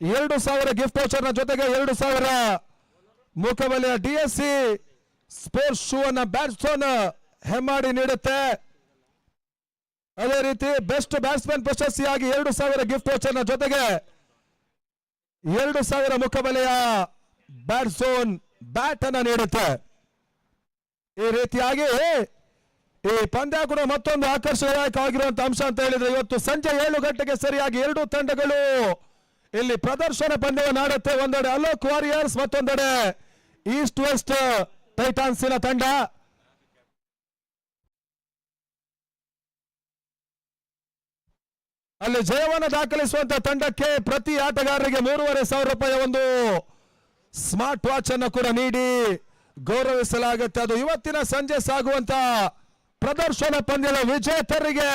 2,000 ಗಿಫ್ಟ್ ವೋಚರ್ನ ಜೊತೆಗೆ 2,000 ಮುಖಬಲೆಯ DSC ಸ್ಪೋರ್ಟ್ಸ್ ಶೂ ಅನ್ನ ಬ್ಯಾಟ್ಸ್ಮನ್ ಹೆಮ್ಮಾಡಿ ನೀಡುತ್ತೆ. ಅದೇ ರೀತಿ ಬೆಸ್ಟ್ ಬ್ಯಾಟ್ಸ್ಮನ್ ಪ್ರಶಸ್ತಿಯಾಗಿ 2,000 ಗಿಫ್ಟ್ ವೋಚರ್ನ ಜೊತೆಗೆ 2,000 ಮುಖಬಲೆಯ ಬ್ಯಾಟ್ಸ್ಮನ್ ಬ್ಯಾಟ್ ಅನ್ನ ನೀಡುತ್ತೆ. ಈ ರೀತಿಯಾಗಿ ಈ ಪಂದ್ಯ ಕೂಡ ಮತ್ತೊಂದು ಆಕರ್ಷಣೀಯವಾಗಿರುವಂತಹ ಅಂಶ ಅಂತ ಹೇಳಿದ್ರೆ ಇವತ್ತು ಸಂಜೆ 7 ಗಂಟೆಗೆ ಸರಿಯಾಗಿ ಎರಡೂ ತಂಡಗಳು ಇಲ್ಲಿ ಪ್ರದರ್ಶನ ಪಂದ್ಯವನ್ನು ಆಡುತ್ತೆ. ಒಂದೆಡೆ ಅಲೋಕ್ ವಾರಿಯರ್ಸ್, ಮತ್ತೊಂದೆಡೆ ಈಸ್ಟ್ ವೆಸ್ಟ್ ಟೈಟಾನ್ಸಿನ ತಂಡ. ಅಲ್ಲಿ ಜಯವನ್ನು ದಾಖಲಿಸುವಂತ ತಂಡಕ್ಕೆ ಪ್ರತಿ ಆಟಗಾರರಿಗೆ 3,500 ರೂಪಾಯಿ ಒಂದು ಸ್ಮಾರ್ಟ್ ವಾಚ್ ಅನ್ನು ಕೂಡ ನೀಡಿ ಗೌರವಿಸಲಾಗುತ್ತೆ. ಅದು ಇವತ್ತಿನ ಸಂಜೆ ಸಾಗುವಂತ ಪ್ರದರ್ಶನ ಪಂದ್ಯದ ವಿಜೇತರಿಗೆ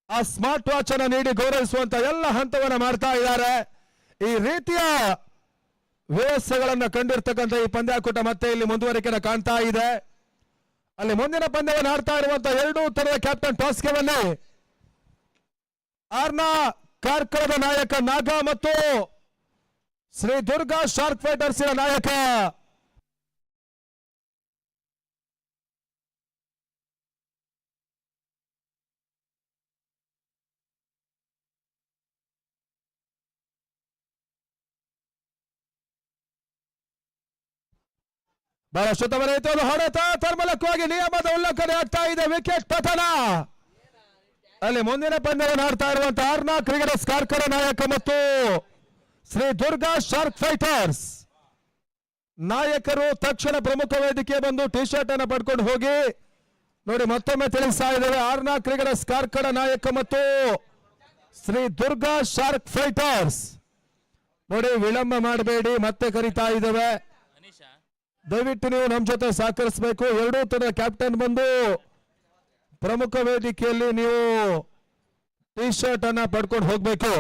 ಆ ಸ್ಮಾರ್ಟ್ ವಾಚ್ ಅನ್ನು ನೀಡಿ ಗೌರವಿಸುವಂತ ಎಲ್ಲ ಹಂತವನ್ನು ಮಾಡ್ತಾ ಇದ್ದಾರೆ. ಈ ರೀತಿಯ ವ್ಯವಸ್ಥೆಗಳನ್ನು ಕಂಡಿರ್ತಕ್ಕಂಥ ಈ ಪಂದ್ಯಾಕೂಟ ಮತ್ತೆ ಇಲ್ಲಿ ಮುಂದುವರಿಕೆಯನ್ನು ಕಾಣ್ತಾ ಇದೆ. ಅಲ್ಲಿ ಮುಂದಿನ ಪಂದ್ಯವನ್ನು ಆಡ್ತಾ ಇರುವಂತಹ ಎರಡೂ ತರದ ಕ್ಯಾಪ್ಟನ್ ಟಾಸ್ಗೆ ಬನ್ನಿ. ಆರ್ನಾ ಕಾರ್ಕಳದ ನಾಯಕ ನಾಗ ಮತ್ತು ಶ್ರೀ ದುರ್ಗಾ ಶಾರ್ಕ್ ಫೈಟರ್ಸಿನ ನಾಯಕ ಬಹಳ ಶುದ್ಧವರೈತೆ. ಹೊಡೆತ ತರ್ಮಲಕವಾಗಿ ನಿಯಮದ ಉಲ್ಲಂಘನೆ ಆಗ್ತಾ ಇದೆ. ವಿಕೆಟ್ ಪತನ. ಅಲ್ಲಿ ಮುಂದಿನ ಪಂದ್ಯವನ್ನು ಆಡ್ತಾ ಇರುವಂತಹ ಆರ್ನಾ ಕ್ರಿಕೆಟರ್ಸ್ ಕಾರ್ಕಳ ನಾಯಕ ಮತ್ತು ಶ್ರೀ ದುರ್ಗಾ ಶಾರ್ಕ್ ಫೈಟರ್ಸ್ ನಾಯಕರು ತಕ್ಷಣ ಪ್ರಮುಖ ವೇದಿಕೆ ಬಂದು ಟಿ ಶರ್ಟ್ ಅನ್ನು ಪಡ್ಕೊಂಡು ಹೋಗಿ ನೋಡಿ. ಮತ್ತೊಮ್ಮೆ ತಿಳಿಸ್ತಾ ಇದ್ದೇವೆ, ಆರ್ನಾ ಕ್ರಿಕೆಟರ್ಸ್ ಕಾರ್ಕಳ ನಾಯಕ ಮತ್ತು ಶ್ರೀ ದುರ್ಗಾ ಶಾರ್ಕ್ ಫೈಟರ್ಸ್ ನೋಡಿ, ವಿಳಂಬ ಮಾಡಬೇಡಿ, ಮತ್ತೆ ಕರಿತಾ ಇದ್ದೇವೆ. ದಯವಿಟ್ಟು ನೀವು ನಮ್ಮ ಜೊತೆ ಸಹಕರಿಸಬೇಕು. ಎರಡೂ ತರ ಕ್ಯಾಪ್ಟನ್ ಬಂದು ಪ್ರಮುಖ ವೇದಿಕೆಯಲ್ಲಿ ನೀವು ಟಿ ಶರ್ಟ್ ಅನ್ನ ಪಡ್ಕೊಂಡು ಹೋಗ್ಬೇಕು.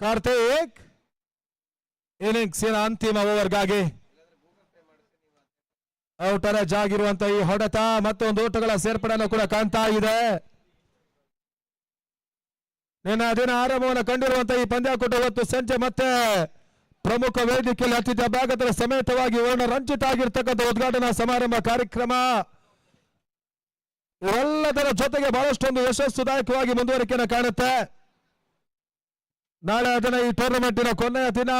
ಕಾರ್ತಿಕ್ ಇನ್ನಿಂಗ್ಸಿನ ಅಂತಿಮ ಓವರ್ಗಾಗಿ ಔಟರ್ ಎಡ್ಜ್ ಆಗಿರುವಂತಹ ಈ ಹೊಡೆತ ಮತ್ತೊಂದು ಓಟಗಳ ಸೇರ್ಪಡೆಯನ್ನು ಕೂಡ ಕಾಣ್ತಾ ಇದೆ. ನಿನ್ನ ದಿನ ಆರಂಭವನ್ನು ಕಂಡಿರುವಂತಹ ಈ ಪಂದ್ಯಾಕೂಟ ಇವತ್ತು ಸಂಜೆ ಮತ್ತೆ ಪ್ರಮುಖ ವೇದಿಕೆಯಲ್ಲಿ ಅತಿಥಿ ಅಭ್ಯಾಗತರ ಸಮೇತವಾಗಿ ವರ್ಣರಂಜಿತ ಆಗಿರ್ತಕ್ಕಂಥ ಉದ್ಘಾಟನಾ ಸಮಾರಂಭ ಕಾರ್ಯಕ್ರಮ ಇವೆಲ್ಲದರ ಜೊತೆಗೆ ಬಹಳಷ್ಟೊಂದು ಯಶಸ್ಸುದಾಯಕವಾಗಿ ಮುಂದುವರಿಕೆಯನ್ನು ಕಾಣುತ್ತೆ. ನಾಳೆ ದಿನ ಈ ಟೂರ್ನಮೆಂಟಿನ ಕೊನೆಯ ದಿನ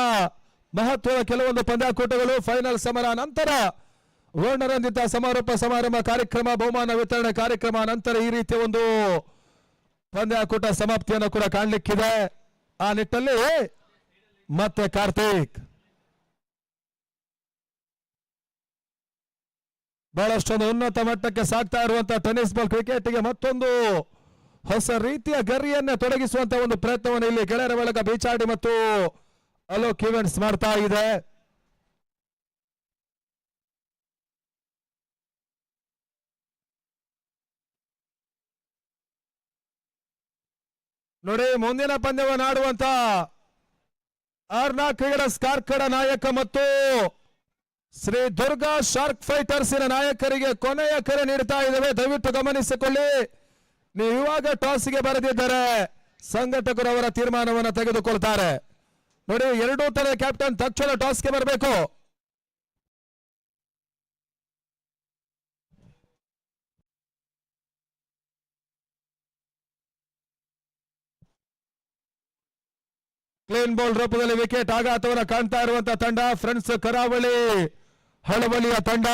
ಮಹತ್ವದ ಕೆಲವೊಂದು ಪಂದ್ಯಾಕೂಟಗಳು, ಫೈನಲ್ ಸಮರ ನಂತರ ವರ್ಣರಂಜಿತ ಸಮಾರೋಪ ಸಮಾರಂಭ ಕಾರ್ಯಕ್ರಮ, ಬಹುಮಾನ ವಿತರಣೆ ಕಾರ್ಯಕ್ರಮ ನಂತರ ಈ ರೀತಿಯ ಒಂದು ಪಂದ್ಯಾಕೂಟ ಸಮಾಪ್ತಿಯನ್ನು ಕೂಡ ಕಾಣಲಿಕ್ಕಿದೆ. ಆ ನಿಟ್ಟಲ್ಲಿ ಮತ್ತೆ ಕಾರ್ತಿಕ್ ಬಹಳಷ್ಟೊಂದು ಉನ್ನತ ಮಟ್ಟಕ್ಕೆ ಸಾಗ್ತಾ ಇರುವಂತಹ ಟೆನ್ನಿಸ್ ಬಾಲ್ ಕ್ರಿಕೆಟ್ಗೆ ಮತ್ತೊಂದು ಹೊಸ ರೀತಿಯ ಗರಿಯನ್ನ ತೊಡಗಿಸುವಂತಹ ಒಂದು ಪ್ರಯತ್ನವನ್ನು ಇಲ್ಲಿ ಗೆಳೆಯರ ಬಳಗ ಬೀಚಾಡಿ ಮತ್ತು ಅಲೋಕ್ ಈವೆಂಟ್ಸ್ ಮಾಡ್ತಾ ಇದೆ. ನೋಡಿ, ಮುಂದಿನ ಪಂದ್ಯವನ್ನು ಆಡುವಂತ ಆರ್ನಾ ಕ್ರಿಕೆಟರ್ಸ್ ಕಾರ್ಕಳ ನಾಯಕ ಮತ್ತು ಶ್ರೀ ದುರ್ಗಾ ಶಾರ್ಕ್ ಫೈಟರ್ಸಿನ ನಾಯಕರಿಗೆ ಕೊನೆಯ ಕರೆ ನೀಡ್ತಾ ಇದ್ದೇವೆ. ದಯವಿಟ್ಟು ಗಮನಿಸಿಕೊಳ್ಳಿ. ನೀವು ಇವಾಗ ಟಾಸ್ಗೆ ಬರೆದಿದ್ದರೆ ಸಂಘಟಕರು ಅವರ ತೀರ್ಮಾನವನ್ನು ತೆಗೆದುಕೊಳ್ತಾರೆ. ನೋಡಿ, ಎರಡೂ ತರ ಕ್ಯಾಪ್ಟನ್ ತಕ್ಷಣ ಟಾಸ್ಗೆ ಬರಬೇಕು. ಕ್ಲೀನ್ ಬೌಲ್ ರೂಪದಲ್ಲಿ ವಿಕೆಟ್ ಆಘಾತವನ್ನು ಕಾಣ್ತಾ ಇರುವಂತಹ ತಂಡ ಫ್ರೆಂಡ್ಸ್ ಕರಾವಳಿ ಹಳವಳಿಯ ತಂಡ.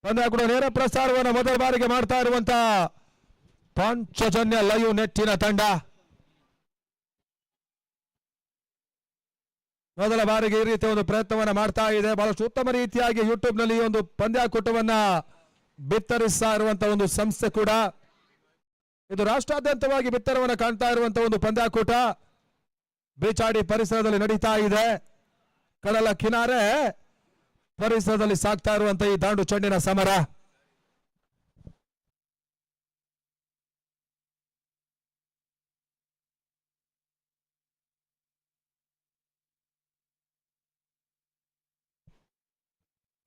ಪಂದ್ಯ ಕೂಡ ನೇರ ಪ್ರಸಾರವನ್ನು ಮೊದಲ ಬಾರಿಗೆ ಮಾಡ್ತಾ ಇರುವಂತಹ ಪಾಂಚಜನ್ಯ ಲೈವ್ ನೆಟ್ಟಿನ ತಂಡ ಮೊದಲ ಬಾರಿಗೆ ಈ ರೀತಿಯ ಒಂದು ಪ್ರಯತ್ನವನ್ನ ಮಾಡ್ತಾ ಇದೆ. ಬಹಳಷ್ಟು ಉತ್ತಮ ರೀತಿಯಾಗಿ ಯೂಟ್ಯೂಬ್ ನಲ್ಲಿ ಒಂದು ಪಂದ್ಯಾಕೂಟವನ್ನ ಬಿತ್ತರಿಸ್ತಾ ಇರುವಂತಹ ಒಂದು ಸಂಸ್ಥೆ ಕೂಡ ಇದು. ರಾಷ್ಟ್ರಾದ್ಯಂತವಾಗಿ ಬಿತ್ತರವನ್ನು ಕಾಣ್ತಾ ಇರುವಂತಹ ಒಂದು ಪಂದ್ಯಾಕೂಟ. ಬೇಚಾಡಿ ಪರಿಸರದಲ್ಲಿ ನಡೀತಾ ಇದೆ. ಕಡಲ ಕಿನಾರೆ ಪರಿಸರದಲ್ಲಿ ಸಾಗ್ತಾ ಇರುವಂತಹ ಈ ದಾಂಡು ಚೆಂಡಿನ ಸಮರ.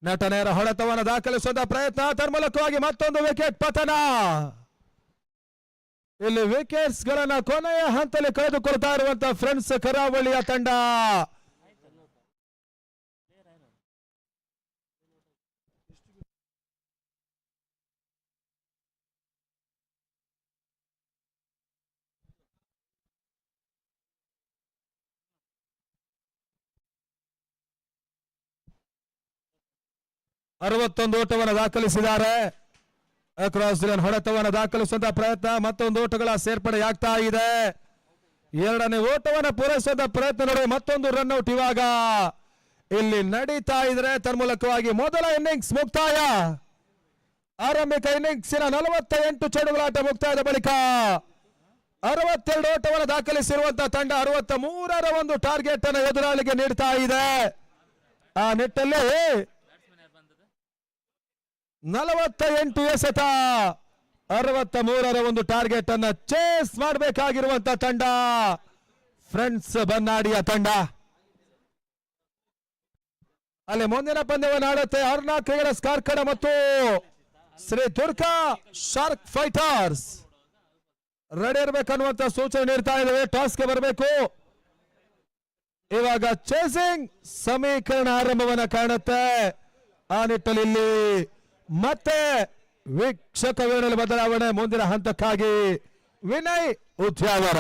ನಟನೆಯರ ಹೊಡೆತವನ್ನು ದಾಖಲಿಸುವ ಪ್ರಯತ್ನ, ತನ್ಮೂಲಕವಾಗಿ ಮತ್ತೊಂದು ವಿಕೆಟ್ ಪತನ. ಇಲ್ಲಿ ವಿಕೆಟ್ಸ್ ಗಳನ್ನ ಕೊನೆಯ ಹಂತದಲ್ಲಿ ಕಳೆದುಕೊಳ್ತಾ ಇರುವಂತಹ ಫ್ರೆಂಡ್ಸ್ ಕರಾವಳಿಯ ತಂಡ. ಅರವತ್ತೊಂದು ಓಟವನ್ನು ದಾಖಲಿಸಿದ್ದಾರೆ. ಅಕ್ರಾಸ್ ದಿ ಲೈನ್ ಹೊಡೆತವನ್ನು ದಾಖಲಿಸುವಂತಹ ಪ್ರಯತ್ನ, ಮತ್ತೊಂದು ಓಟಗಳ ಸೇರ್ಪಡೆಯಾಗ್ತಾ ಇದೆ. ಎರಡನೇ ಓಟವನ್ನು ಪೂರೈಸುವಂತಹ ಪ್ರಯತ್ನ ನೋಡಿ, ಮತ್ತೊಂದು ರನ್ಔಟ್ ಇವಾಗ ಇಲ್ಲಿ ನಡೀತಾ ಇದ್ರೆ. ತನ್ಮೂಲಕವಾಗಿ ಮೊದಲ ಇನ್ನಿಂಗ್ಸ್ ಮುಕ್ತಾಯ. ಆರಂಭಿಕ ಇನ್ನಿಂಗ್ಸಿನ 48 ಚೆಂಡುಗಳಾಟ ಮುಕ್ತಾಯದ ಬಳಿಕ 62 ಓಟವನ್ನು ದಾಖಲಿಸಿರುವಂತಹ ತಂಡ 63ರ ಒಂದು ಟಾರ್ಗೆಟ್ ಅನ್ನು ಎದುರಾಳಿಗೆ ನೀಡ್ತಾ ಇದೆ. ಆ ನಿಟ್ಟಲ್ಲಿ 48 ಎಸೆತ, 63ರ ಒಂದು ಟಾರ್ಗೆಟ್ ಅನ್ನ ಚೇಸ್ ಮಾಡಬೇಕಾಗಿರುವಂತ ತಂಡ ಫ್ರೆಂಡ್ಸ್ ಬನ್ನಾಡಿಯ ತಂಡ. ಅಲ್ಲಿ ಮುಂದಿನ ಪಂದ್ಯವನ್ನು ಆಡುತ್ತೆ ಅರ್ನಾ ಕ್ರಿಕೆಟರ್ಸ್ ಕಾರ್ಕಳ ಮತ್ತು Shri Durga shark fighters. Ready ಇರಬೇಕನ್ನುವಂತ ಸೂಚನೆ ನೀಡ್ತಾ ಇದ್ದೇವೆ. ಟಾಸ್ಗೆ ಬರಬೇಕು. ಇವಾಗ ಚೇಸಿಂಗ್ ಸಮೀಕರಣ ಆರಂಭವನ್ನ ಕಾಣುತ್ತೆ. ಆ ನಿಟ್ಟಲ್ಲಿ ಮತ್ತೆ ವೀಕ್ಷಕ ವೇಳೆಯಲ್ಲಿ ಬದಲಾವಣೆ. ಮುಂದಿನ ಹಂತಕ್ಕಾಗಿ ವಿನಯ್ ಉದ್ಯಾವರ.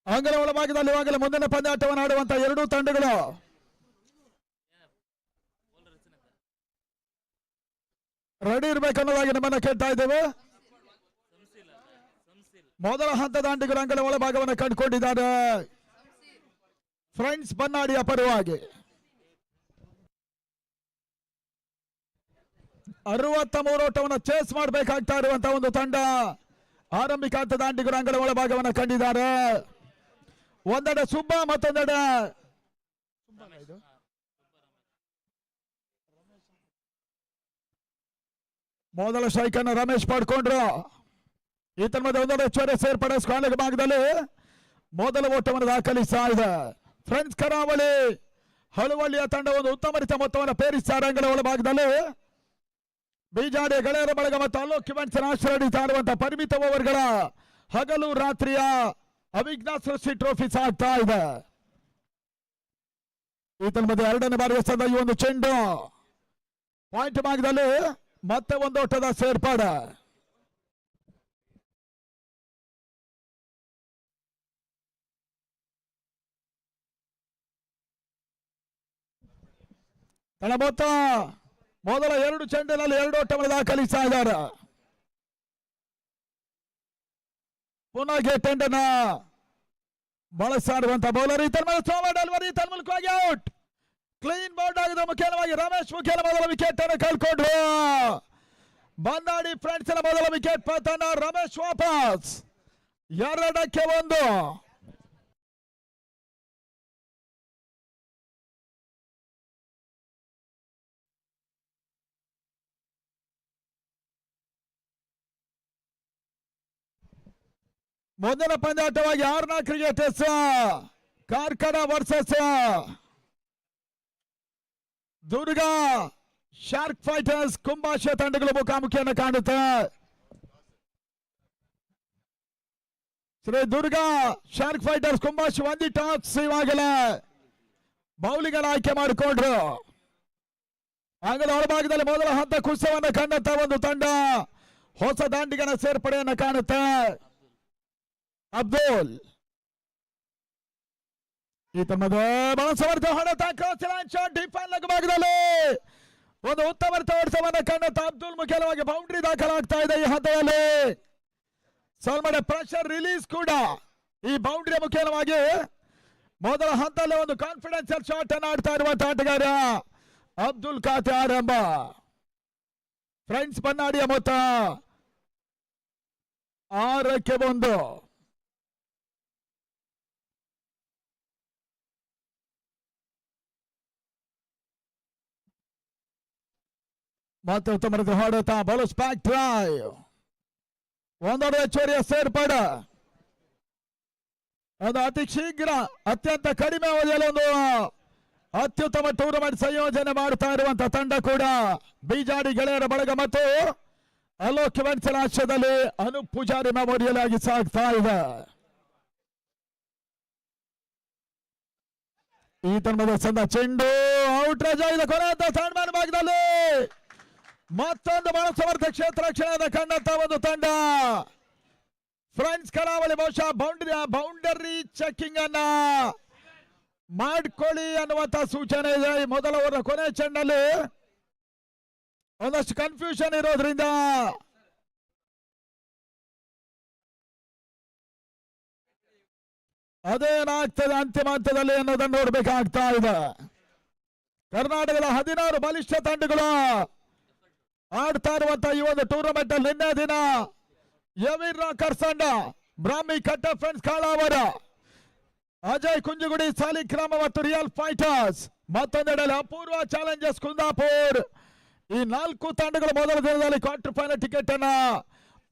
ಅಂಗಲ ಒಳಭಾಗದಲ್ಲಿ ಇವಾಗಲೇ ಮುಂದಿನ ಪಂದ್ಯಾಟವನ್ನು ಆಡುವಂತಹ ಎರಡೂ ತಂಡಗಳು ರೆಡಿ ಇರಬೇಕನ್ನೋದಾಗಿ ನಮ್ಮನ್ನ ಕೇಳ್ತಾ ಇದ್ದೇವೆ. ಮೊದಲ ಹಂತದ ಅಂಡಿಗಳು ಅಂಗಲ ಒಳಭಾಗವನ್ನು ಕಂಡುಕೊಂಡಿದ್ದಾರೆ ಫ್ರೆಂಡ್ಸ್ ಬನ್ನಾಡಿಯ ಪರವಾಗಿ. 63 ಓಟವನ್ನು ಚೇಸ್ ಮಾಡಬೇಕಾಗ್ತಾ ಇರುವಂತಹ ಒಂದು ತಂಡ ಆರಂಭಿಕ ಹಂತದ ಅಂಡಿಗಳು ಅಂಗಲ ಒಳಭಾಗವನ್ನು ಕಂಡಿದ್ದಾರೆ. ಒಂದೆಡೆ ಸುಬ್ಬ, ಮತ್ತೊಂದೆಡೆ ಮೊದಲ ಸ್ಟ್ರೈಕ್ ಅನ್ನು ರಮೇಶ್ ಪಡ್ಕೊಂಡ್ರು. ಈತ ಮಧ್ಯೆ ಒಂದೆಡೆ ಚೊರೆ ಸೇರ್ಪಡೆ ಸ್ಕಾಲಿಂಗ್ ಭಾಗದಲ್ಲಿ ಮೊದಲ ಓಟವನ್ನು ದಾಖಲಿಸ್ತಾ ಇದೆ ಫ್ರೆಂಡ್ಸ್ ಕರಾವಳಿ. ಹಳುವಳ್ಳಿಯ ತಂಡ ಒಂದು ಉತ್ತಮ ರೀತಿಯ ಮೊತ್ತವನ್ನು ಪೇರಿಸ್ತಾರೆ ಅಂಗಲ ಒಳಭಾಗದಲ್ಲಿ. ಬೀಜಾಡಿ ಗೆಳೆಯರ ಬಳಗ ಮತ್ತು ಅಲೋಕ್ ಇವೆಂಟ್ಸ್ ಆಶ್ರಯಿಸ್ತಾ ಇರುವಂತಹ ಪರಿಮಿತ ಓವರ್ಗಳ ಹಗಲು ರಾತ್ರಿಯ ಅವಿಘ್ನ ಸೃಷ್ಟಿ ಟ್ರೋಫಿ ಸಾಗ್ತಾ ಇದೆ. ಈತನ ಮಧ್ಯೆ ಎರಡನೇ ಬಾರಿ ಎಸೆದ ಈ ಒಂದು ಚೆಂಡು ಪಾಯಿಂಟ್ ಭಾಗದಲ್ಲಿ ಮತ್ತೆ ಒಂದು ಓಟದ ಸೇರ್ಪಾಡೆ. ಮೊತ್ತ ಮೊದಲ ಎರಡು ಚೆಂಡಿನಲ್ಲಿ 2 ಓಟವನ್ನು ದಾಖಲಿಸ್ತಾ ಇದ್ದಾರೆ. ಪುನಃ ಗೆಟ್ ಅನ್ನ ಬಳಸಾಡುವಂತ ಬೌಲರ್ ಈತನ ಮೇಲೆ ಸೋಮ ಡೆಲಿವರಿ ತನ್ಮೂಲಕವಾಗಿ ಔಟ್. ಕ್ಲೀನ್ ಬೌಂಡ್ ಆಗಿದೆ. ಮುಖ್ಯವಾಗಿ ರಮೇಶ್ ಮುಖ್ಯನ ಮೊದಲ ವಿಕೆಟ್ ಅನ್ನು ಕಳ್ಕೊಂಡ್ರು. ಬನ್ನಾಡಿ ಫ್ರೆಂಡ್ಸ್ ಮೊದಲ ವಿಕೆಟ್ ಪತನ. ರಮೇಶ್ ವಾಪಸ್ 2-1. ಮುಂದಿನ ಪಂದ್ಯಾಟವಾಗಿ 6ನೇ cricket Karkala versus Durga shark fighters ಕುಂಭಾಶಯ ತಂಡಗಳು ಮುಖಾಮುಖಿಯನ್ನು ಕಾಣುತ್ತೆ. ಶ್ರೀ ದುರ್ಗಾ ಶಾರ್ಕ್ ಫೈಟರ್ಸ್ ಕುಂಭಾಶಯ ಒಂದು ಟಾಸ್ ಇವಾಗಲೇ ಬೌಲಿಂಗ್ ಆಯ್ಕೆ ಮಾಡಿಕೊಂಡ್ರು. ಅಂಗದ ಹೊರಭಾಗದಲ್ಲಿ ಮೊದಲ ಹಂತ ಕುಸಿತವನ್ನು ಕಂಡಂತ ಒಂದು ತಂಡ ಹೊಸ ದಾಂಡಿಗನ ಸೇರ್ಪಡೆಯನ್ನು ಕಾಣುತ್ತೆ. ಅಬ್ದುಲ್ ಈ ತಮ್ಮದ ಬಹಳ ಸಮರ್ಥ ಹೊಡೆತ ಡಿಫೈನ್ ಭಾಗದಲ್ಲಿ ಒಂದು ಉತ್ತಮ ಹೊಡೆತವನ್ನು ಕಂಡಂತ ಅಬ್ದುಲ್ ಮುಖ್ಯವಾಗಿ ಬೌಂಡ್ರಿ ದಾಖಲಾಗ್ತಾ ಇದೆ. ಈ ಹಂತದಲ್ಲಿ ಸ್ವಲ್ಪ ಪ್ರೆಷರ್ ರಿಲೀಸ್ ಕೂಡ ಈ ಬೌಂಡ್ರಿ ಮುಖ್ಯವಾಗಿ ಮೊದಲ ಹಂತದಲ್ಲಿ ಒಂದು ಕಾನ್ಫಿಡೆನ್ಸಿಯಲ್ ಶಾಟ್ ಅನ್ನು ಆಡ್ತಾ ಇರುವಂತಹ ಆಟಗಾರ ಅಬ್ದುಲ್ ಖಾತೆ ಆರಂಭ. ಫ್ರೆಂಡ್ಸ್ ಬನ್ನಾಡಿಯ ಮೊತ್ತ 6-1. ಮತ್ತೆ ಉತ್ತಮ ಹೊಡೆತ ಬಲು ಸ್ಪ್ಯಾಕ್ ಡ್ರೈವ್ ಒಂದೊಂದು ಹೆಚ್ಚುವರಿಯ ಸೇರ್ಪಡೆ. ಒಂದು ಅತಿ ಶೀಘ್ರ ಅತ್ಯಂತ ಕಡಿಮೆ ಅವಧಿಯಲ್ಲಿ ಒಂದು ಅತ್ಯುತ್ತಮ ಟೂರ್ನಮೆಂಟ್ ಸಂಯೋಜನೆ ಮಾಡುತ್ತಾ ಇರುವಂತಹ ತಂಡ ಕೂಡ ಬಿಜಾಡಿ ಗೆಳೆಯರ ಬಳಗ ಮತ್ತು ಅಲೋಕ್ ಇವೆಂಟ್ಸ್ ರಾಷ್ಟ್ರದಲ್ಲಿ ಅನೂಪ್ ಪೂಜಾರಿ ಮೆಮೋರಿಯಲ್ ಆಗಿ ಸಾಗ್ತಾ ಇದೆ. ಈ ತಂಡದ ಸಂದ ಚೆಂಡು ಔಟ್ ರೇಜ್ ಆಗಿದೆ. ಕೊನೆಯ ಸಣ್ಣ ಭಾಗದಲ್ಲಿ ಮತ್ತೊಂದು ಬಹಳ ಸಮರ್ಥ ಕ್ಷೇತ್ರ ರಕ್ಷಣೆಯನ್ನು ಕಂಡಂತ ಒಂದು ತಂಡ ಫ್ರೆಂಡ್ಸ್ ಕರಾವಳಿ ಬಹುಶಃ ಬೌಂಡರಿ ಚೆಕಿಂಗ್ ಅನ್ನ ಮಾಡ್ಕೊಳ್ಳಿ ಅನ್ನುವಂತ ಸೂಚನೆ ಇದೆ. ಮೊದಲ ಓವರ್ ಕೊನೆ ಚೆಂಡಲ್ಲಿ ಒಂದಷ್ಟು ಕನ್ಫ್ಯೂಷನ್ ಇರೋದ್ರಿಂದ ಅದೇನಾಗ್ತದೆ ಅಂತಿಮ ಹಂತದಲ್ಲಿ ಅನ್ನೋದನ್ನು ನೋಡ್ಬೇಕಾಗ್ತಾ ಇದೆ. ಕರ್ನಾಟಕದ 16 ಬಲಿಷ್ಠ ತಂಡಗಳು ಆಡ್ತಾ ಇರುವಂತಹ ಈ ಒಂದು ಟೂರ್ನಮೆಂಟ್ ಅಲ್ಲಿ ನಿನ್ನೆ ದಿನ ಯವೀರ್ ರಾಕರ್ಸ್ ತಂಡ, ಬ್ರಾಹ್ಮಿ ಕಟ್ಟ ಫ್ರೆಂಡ್ಸ್ ಕಾಳಾವರ, ಅಜಯ್ ಕುಂಜುಗುಡಿ ಸಾಲಿಗ್ರಾಮ ಮತ್ತು ರಿಯಲ್ ಫೈಟರ್ಸ್, ಮತ್ತೊಂದೆಡೆಯಲ್ಲಿ ಅಪೂರ್ವ ಚಾಲೆಂಜರ್ಸ್ ಕುಂದಾಪುರ್. ಈ 4 ತಂಡಗಳು ಮೊದಲ ದಿನದಲ್ಲಿ ಕ್ವಾರ್ಟರ್ ಫೈನಲ್ ಟಿಕೆಟ್ ಅನ್ನ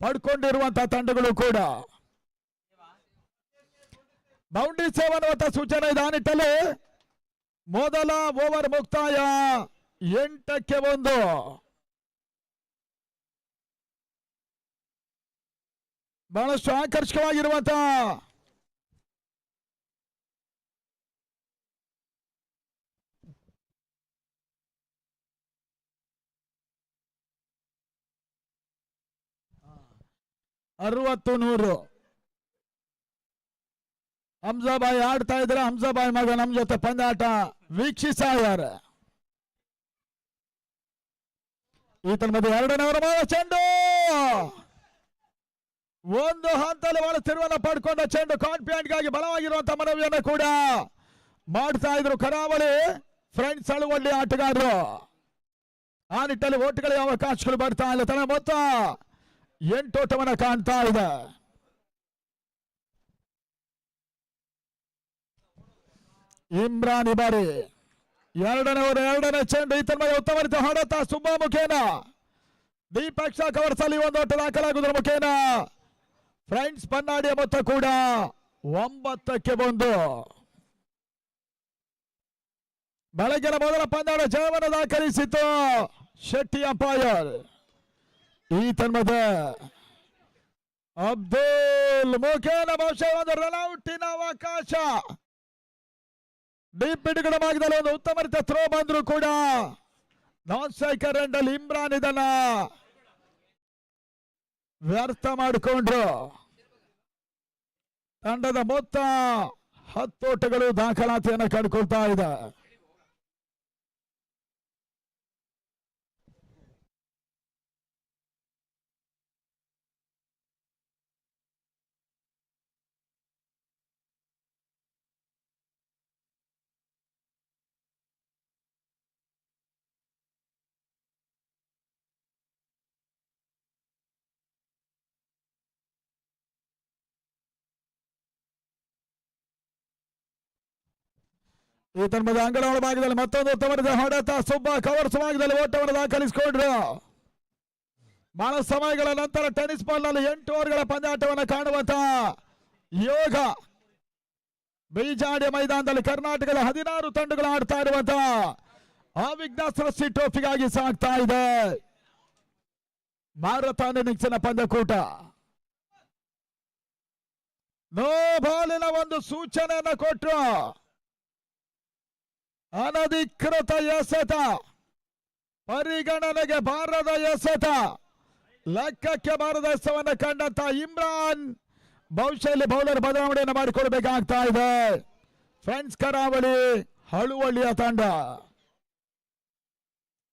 ಪಡ್ಕೊಂಡಿರುವಂತಹ ತಂಡಗಳು ಕೂಡ ಬೌಂಡ್ರಿ ಸೇವ್ ಅನ್ನುವಂತ ಸೂಚನೆ ಇದೆ. ಆ ನಿಟ್ಟಲ್ಲಿ ಮೊದಲ ಓವರ್ ಮುಕ್ತಾಯ 8-1. ಬಹಳಷ್ಟು ಆಕರ್ಷಕವಾಗಿರುವಂತಹ ಅರವತ್ತು ನೂರು ಹಂಸಾಬಾಯಿ ಆಡ್ತಾ ಇದ್ರೆ ಹಂಸಾಬಾಯಿ ಮಗ ನಮ್ ಜೊತೆ ಪಂದ್ಯಾಟ ವೀಕ್ಷಿಸ್ತಾ ಇದ್ದಾರೆ. ಈತನ ಮಧ್ಯೆ 2ನೇ ಓವರ್ ಚೆಂಡು ಒಂದು ಹಂತದಲ್ಲಿ ಬಹಳ ತಿರುವನ್ನ ಪಡ್ಕೊಂಡ ಚೆಂಡು ಕಾನ್ಫಿಡೆಂಟ್ ಗಾಗಿ ಬಲವಾಗಿರುವಂತಹ ಮನವಿಯನ್ನು ಕೂಡ ಮಾಡ್ತಾ ಇದ್ರು ಕರಾವಳಿ ಫ್ರೆಂಡ್ಸ್ ಅಳುವಳ್ಳಿ ಆಟಗಾರರು. ಆ ನಿಟ್ಟಲ್ಲಿ ಓಟ್ಗಳಿಗೆ ಅವಕಾಶಗಳು ಬರ್ತಾ ಇಲ್ಲ. ತನ್ನ ಮೊತ್ತ 8 ಓಟವನ್ನು ಕಾಣ್ತಾ ಇದೆ. ಇಮ್ರಾನ್ ಇಬಾರಿ 2ನೇ ಓವರ್ 2ನೇ ಚೆಂಡು ಈತನ ಮೇಲೆ ಉತ್ತಮ ರೀತಿಯ ಹೊಡೆತ ಸುಬ್ಬ ಮುಖೇನ ದೀಪಕ್ಷ ಕವರ್ಸಲ್ಲಿ ಒಂದು ಓಟ ದಾಖಲಾಗುವುದರ ಮುಖೇನ ಫ್ರೆಂಡ್ಸ್ ಬನ್ನಾಡಿಯ ಮೊತ್ತ ಕೂಡ 9-1. ಬೆಳಗಿನ ಮೊದಲ ಪಂದ್ಯಾಟ ಜಯವನ್ನು ದಾಖಲಿಸಿತು ಶೆಟ್ಟಿ ಅಂಪೈರ್. ಈ ತನ್ಮದ ಅಬ್ದುಲ್ ಮುಖೇನ ಬಹುಶಃ ಒಂದು ರನ್ಔಟಿನ ಅವಕಾಶ ಡೀಪ್ ಬಿಡುಗಡೆ ಭಾಗದಲ್ಲಿ ಒಂದು ಉತ್ತಮ ರೀತಿಯ ಥ್ರೋ ಬಂದ್ರು ಕೂಡ ನಾನ್ ಸ್ಟ್ರೈಕರ್ ಎಂಡ್ ಅಲ್ಲಿ ಇಮ್ರಾನ್ ಇದನ್ನ ವ್ಯರ್ಥ ಮಾಡಿಕೊಂಡ್ರು. ತಂಡದ ಮೊತ್ತ 10 ಓಟಗಳು ದಾಖಲಾತಿಯನ್ನು ಕಂಡುಕೊಳ್ತಾ ಇದೆ. ಈ ತನ್ಮದ ಅಂಗನವಾಡಿ ಭಾಗದಲ್ಲಿ ಮತ್ತೊಂದು ಉತ್ತಮವಾದ ಹೊಡೆತ. ಸುಬ್ಬ ಕವರ್ಸ್ ಭಾಗದಲ್ಲಿ ಓಟವನ್ನು ದಾಖಲಿಸಿಕೊಂಡ್ರು. ಬಹಳ ಸಮಯಗಳ ನಂತರ ಟೆನ್ನಿಸ್ ಬಾಲ್ ನಲ್ಲಿ 8 ಓವರ್ಗಳ ಪಂದ್ಯಾಟವನ್ನು ಕಾಣುವಂತ ಯೋಗ ಬೀಜಾಡಿ ಮೈದಾನದಲ್ಲಿ ಕರ್ನಾಟಕದ 16 ತಂಡಗಳು ಆಡ್ತಾ ಇರುವಂತ ಅವಿಘ್ನ ಸೃಷ್ಟಿ ಟ್ರೋಫಿಗಾಗಿ ಸಾಗ್ತಾ ಇದೆ. ಮಾರಥಾನ್ ಇನ್ನಿಂಗ್ಸಿನ ಪಂದ್ಯಕೂಟ. ನೋ ಬಾಲಿನ ಒಂದು ಸೂಚನೆಯನ್ನು ಕೊಟ್ಟರು. ಅನಧಿಕೃತ ಎಸೆತ, ಪರಿಗಣನೆಗೆ ಬಾರದ ಎಸೆತ, ಲೆಕ್ಕಕ್ಕೆ ಬಾರದ ಎಸೆತವನ್ನು ಕಂಡಂತ ಇಮ್ರಾನ್ ಬಹುಶಃ ಇಲ್ಲಿ ಬೌಲರ್ ಬದಲಾವಣೆಯನ್ನು ಮಾಡಿಕೊಳ್ಬೇಕಾಗ್ತಾ ಇದೆ. ಫ್ರೆಂಡ್ಸ್ ಕರಾವಳಿ ಹಳುವಳ್ಳಿಯ ತಂಡ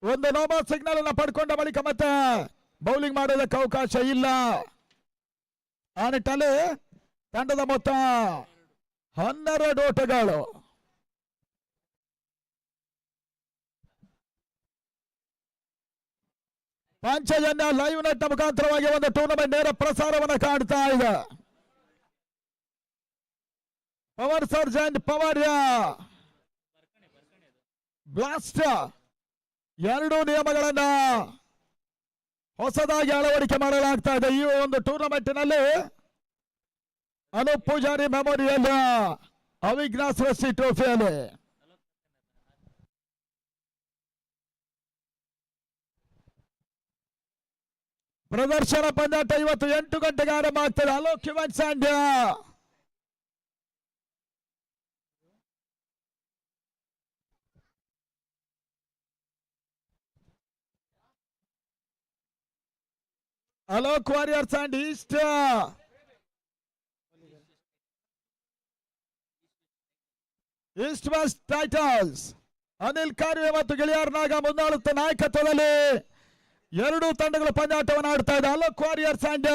ಒಂದು ನೋಬಾಲ್ ಸಿಗ್ನಲ್ ಅನ್ನು ಪಡ್ಕೊಂಡ ಬಳಿಕ ಮತ್ತೆ ಬೌಲಿಂಗ್ ಮಾಡೋದಕ್ಕೆ ಅವಕಾಶ ಇಲ್ಲ. ಆ ನಿಟ್ಟಲ್ಲಿ ತಂಡದ ಮೊತ್ತ 12 ಓಟಗಳು. ಪಾಂಚಜನ್ಯ ಲೈವ್ ನೆಟ್ ಮುಖಾಂತರವಾಗಿ ಒಂದು ಟೂರ್ನಮೆಂಟ್ ನೇರ ಪ್ರಸಾರವನ್ನು ಕಾಣ್ತಾ ಇದೆ. ಪವರ್ ಸರ್ಜೆಂಟ್ ಪವರ್ ಬ್ಲಾಸ್ಟ್ 2 ನಿಯಮಗಳನ್ನ ಹೊಸದಾಗಿ ಅಳವಡಿಕೆ ಮಾಡಲಾಗ್ತಾ ಇದೆ ಈ ಒಂದು ಟೂರ್ನಮೆಂಟ್ನಲ್ಲಿ. ಅನೂಪ್ ಪೂಜಾರಿ ಮೆಮೋರಿಯಲ್ ಅವಿಘ್ನ ಸೃಷ್ಟಿ ಟ್ರೋಫಿಯಲ್ಲಿ ಪ್ರದರ್ಶನ ಪಂದ್ಯಾಟ ಇವತ್ತು 8 ಗಂಟೆಗೆ ಆರಂಭ ಆಗ್ತದೆ. ಅಲೋಕ್ ಯುವನ್ ಸಾಂಡ್ಯ Alok warriors and east west titles. Anil ಕಾರ್ಯ ಮತ್ತು ಗೆಳೆಯರ್ನಾಗ ಮುನ್ನಾಳುತ್ತ ನಾಯಕತ್ವದಲ್ಲಿ 2 ತಂಡಗಳು ಪಂದ್ಯಾಟವನ್ನು ಆಡ್ತಾ ಇದೆ. Alok warriors and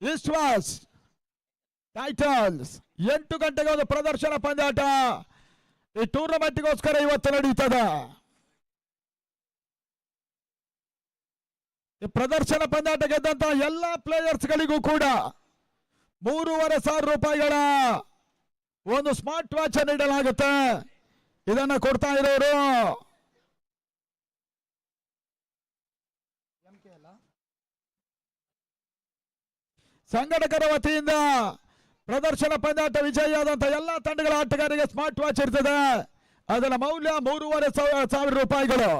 east west titles 8 ಗಂಟೆಗೆ ಒಂದು ಪ್ರದರ್ಶನ ಪಂದ್ಯಾಟ ಈ ಟೂರ್ನಮೆಂಟ್ಗೋಸ್ಕರ ಇವತ್ತು ನಡೆಯುತ್ತದೆ. ಈ ಪ್ರದರ್ಶನ ಪಂದ್ಯಾಟ ಗೆದ್ದಂತ ಎಲ್ಲ ಪ್ಲೇಯರ್ಸ್ ಗಳಿಗೂ ಕೂಡ 3,500 ರೂಪಾಯಿಗಳ ಒಂದು ಸ್ಮಾರ್ಟ್ ವಾಚ್ ನೀಡಲಾಗುತ್ತೆ. ಇದನ್ನ ಕೊಡ್ತಾ ಇರೋರು ಸಂಘಟಕರ ವತಿಯಿಂದ ಪ್ರದರ್ಶನ ಪಂದ್ಯಾಟ ವಿಜಯಿಯಾದಂತ ಎಲ್ಲ ತಂಡಗಳ ಆಟಗಾರರಿಗೆ ಸ್ಮಾರ್ಟ್ ವಾಚ್ ಇರ್ತದೆ. ಅದರ ಮೌಲ್ಯ 3,500 ರೂಪಾಯಿಗಳು.